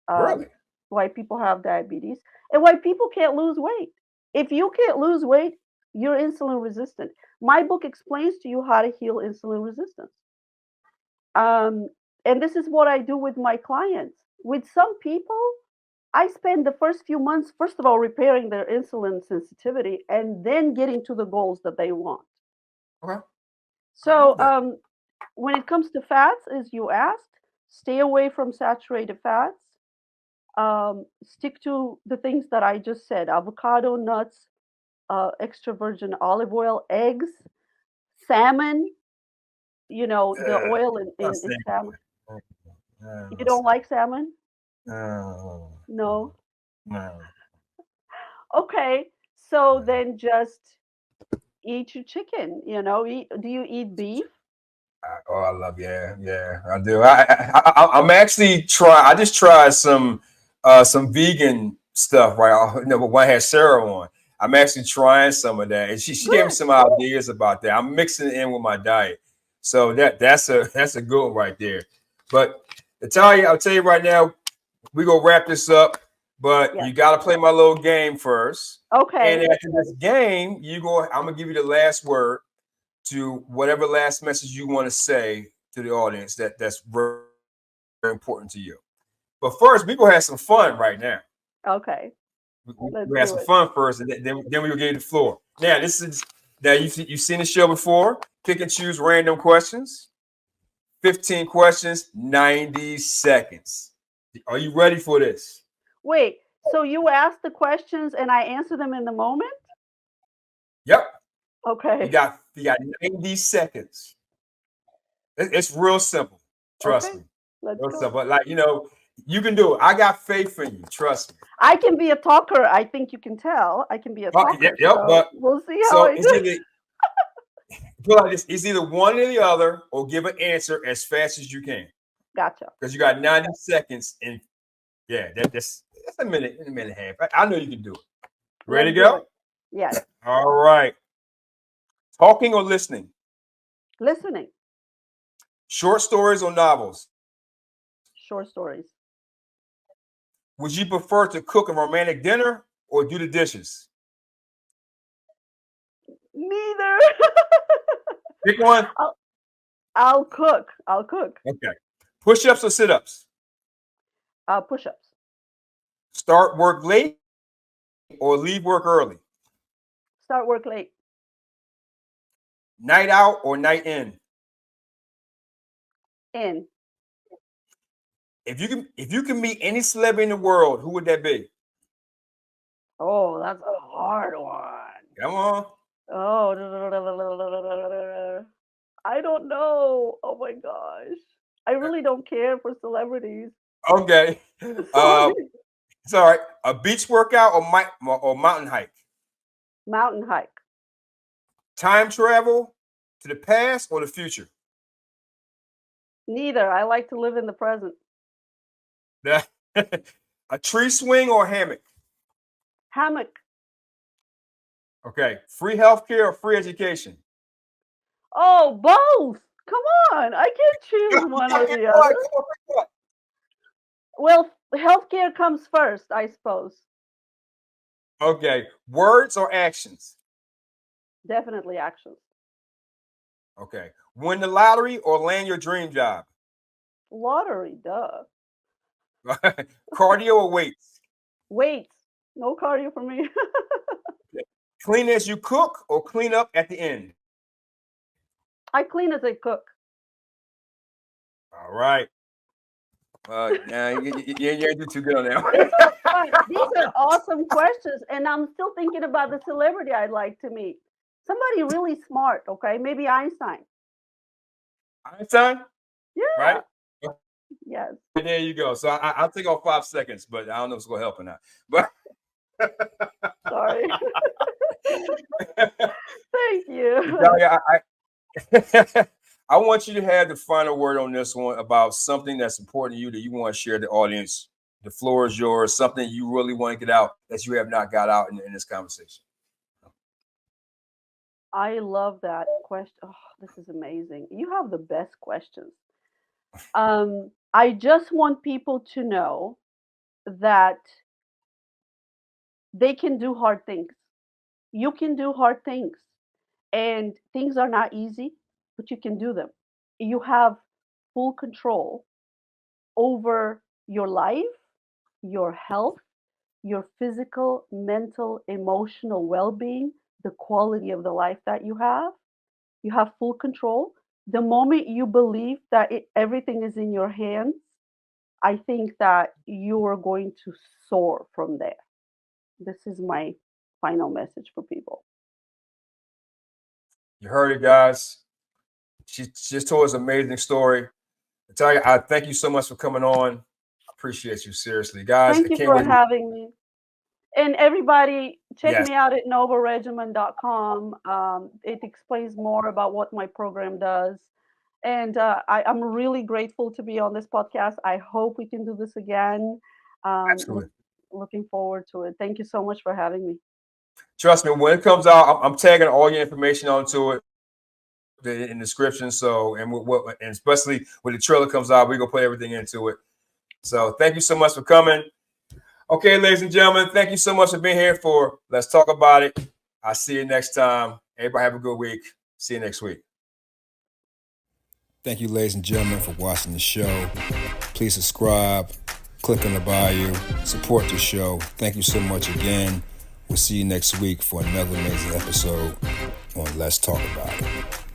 Speaker 2: um,
Speaker 1: really.
Speaker 2: why people have diabetes, and why people can't lose weight. If you can't lose weight, you're insulin resistant. My book explains to you how to heal insulin resistance. Um, and this is what I do with my clients. With some people, I spend the first few months, first of all, repairing their insulin sensitivity and then getting to the goals that they want.
Speaker 1: Okay. I love
Speaker 2: So,
Speaker 1: that.
Speaker 2: when it comes to fats, as you asked, stay away from saturated fats. Stick to the things that I just said: avocado, nuts, extra virgin olive oil, eggs, salmon. You know, the
Speaker 1: Uh,
Speaker 2: oil
Speaker 1: not
Speaker 2: in
Speaker 1: saying
Speaker 2: salmon. You
Speaker 1: not
Speaker 2: don't
Speaker 1: saying.
Speaker 2: like salmon?
Speaker 1: No,
Speaker 2: No.
Speaker 1: no.
Speaker 2: Okay. So then just eat your chicken. Do you eat beef?
Speaker 1: Oh, I love, yeah, yeah, I do. I'm actually I just tried some vegan stuff, right? But one had Sarah on. I'm actually trying some of that, and she gave me
Speaker 2: Good.
Speaker 1: some ideas about that. I'm mixing it in with my diet, so that's a good one right there. But Natalia, I'll tell you right now, we gonna wrap this up, but
Speaker 2: Yes.
Speaker 1: you got to play my little game first. And
Speaker 2: Okay.
Speaker 1: after this game, I'm gonna give you the last word to whatever last message you want to say to the audience that's very, very important to you. But first, we gonna have some fun right now.
Speaker 2: Okay.
Speaker 1: We
Speaker 2: Let's
Speaker 1: we have
Speaker 2: do
Speaker 1: some
Speaker 2: it.
Speaker 1: fun first, and then we will get the floor. Now, this is Now, you've seen the show before. Pick and choose random questions. 15 questions, 90 seconds. Are you ready for this?
Speaker 2: Wait, so you ask the questions and I answer them in the moment?
Speaker 1: Yep. You
Speaker 2: Okay.
Speaker 1: got 90 seconds. It's real simple. Trust
Speaker 2: Okay.
Speaker 1: me.
Speaker 2: Let's
Speaker 1: Real
Speaker 2: go.
Speaker 1: simple. Like, you can do it. I got faith in you. Trust me.
Speaker 2: I can be a talker. I think you can tell. I can be a talker.
Speaker 1: Yep,
Speaker 2: So
Speaker 1: but
Speaker 2: we'll see how
Speaker 1: so
Speaker 2: I
Speaker 1: it's
Speaker 2: do.
Speaker 1: either put it like this, it's either one or the other, or give an answer as fast as you can.
Speaker 2: Gotcha.
Speaker 1: Because you got 90 seconds, and yeah, that's a minute and a half. I know you can do it. Ready to go?
Speaker 2: Yes.
Speaker 1: All right. Talking or listening?
Speaker 2: Listening.
Speaker 1: Short stories or novels?
Speaker 2: Short stories.
Speaker 1: Would you prefer to cook a romantic dinner or do the dishes?
Speaker 2: Neither.
Speaker 1: Pick one.
Speaker 2: I'll cook. I'll cook.
Speaker 1: Okay. Push-ups or sit-ups?
Speaker 2: Push-ups.
Speaker 1: Start work late or leave work early?
Speaker 2: Start work late.
Speaker 1: Night out or night in?
Speaker 2: In.
Speaker 1: If you can meet any celebrity in the world, who would that be?
Speaker 2: Oh, that's a hard one.
Speaker 1: Come on.
Speaker 2: Oh, I don't know. Oh my gosh. I really don't care for celebrities.
Speaker 1: Okay.
Speaker 2: Sorry.
Speaker 1: It's all right. A beach workout or mountain hike?
Speaker 2: Mountain hike.
Speaker 1: Time travel to the past or the future?
Speaker 2: Neither. I like to live in the present.
Speaker 1: A tree swing or hammock?
Speaker 2: Hammock.
Speaker 1: Okay. Free healthcare or free education?
Speaker 2: Oh, both. Come on. I can't choose one or the other. Well, healthcare comes first, I suppose.
Speaker 1: Okay. Words or actions?
Speaker 2: Definitely actions.
Speaker 1: Okay. Win the lottery or land your dream job?
Speaker 2: Lottery, duh.
Speaker 1: Cardio or weights?
Speaker 2: Weights. No cardio for me.
Speaker 1: Clean as you cook or clean up at the end?
Speaker 2: I clean as I cook.
Speaker 1: All right. Now you ain't do too good on that one.
Speaker 2: This is fun. These are awesome questions, and I'm still thinking about the celebrity I'd like to meet. Somebody really smart, okay? Maybe Einstein.
Speaker 1: Einstein?
Speaker 2: Yeah.
Speaker 1: Right?
Speaker 2: Yes.
Speaker 1: There you go. So I'll take off 5 seconds, but I don't know if it's going to help or not. But
Speaker 2: Sorry. Thank you.
Speaker 1: Nataylia, I want you to have the final word on this one about something that's important to you that you want to share with the audience. The floor is yours. Something you really want to get out that you have not got out in this conversation.
Speaker 2: I love that question. Oh, this is amazing. You have the best questions. I just want people to know that they can do hard things. You can do hard things, and things are not easy, but you can do them. You have full control over your life, your health, your physical, mental, emotional well being, the quality of the life that you have. You have full control. The moment you believe that everything is in your hands, I think that you are going to soar from there. This is my final message for people.
Speaker 1: You heard it, guys. She just told us an amazing story. Nataylia, I thank you so much for coming on. I appreciate you, seriously. Guys,
Speaker 2: Thank
Speaker 1: I
Speaker 2: you
Speaker 1: can't
Speaker 2: for
Speaker 1: wait.
Speaker 2: having me. And everybody, check
Speaker 1: Yes,
Speaker 2: me out at novaregimen.com. It explains more about what my program does. And I'm really grateful to be on this podcast. I hope we can do this again.
Speaker 1: absolutely.
Speaker 2: Looking forward to it. Thank you so much for having me.
Speaker 1: Trust me, when it comes out, I'm tagging all your information onto it in the description. So, and and especially when the trailer comes out, we're gonna put everything into it. So, thank you so much for coming. Okay, ladies and gentlemen, thank you so much for being here for Let's Talk About It. I'll see you next time. Everybody have a good week. See you next week. Thank you, ladies and gentlemen, for watching the show. Please subscribe, click on the bio, support the show. Thank you so much again. We'll see you next week for another amazing episode on Let's Talk About It.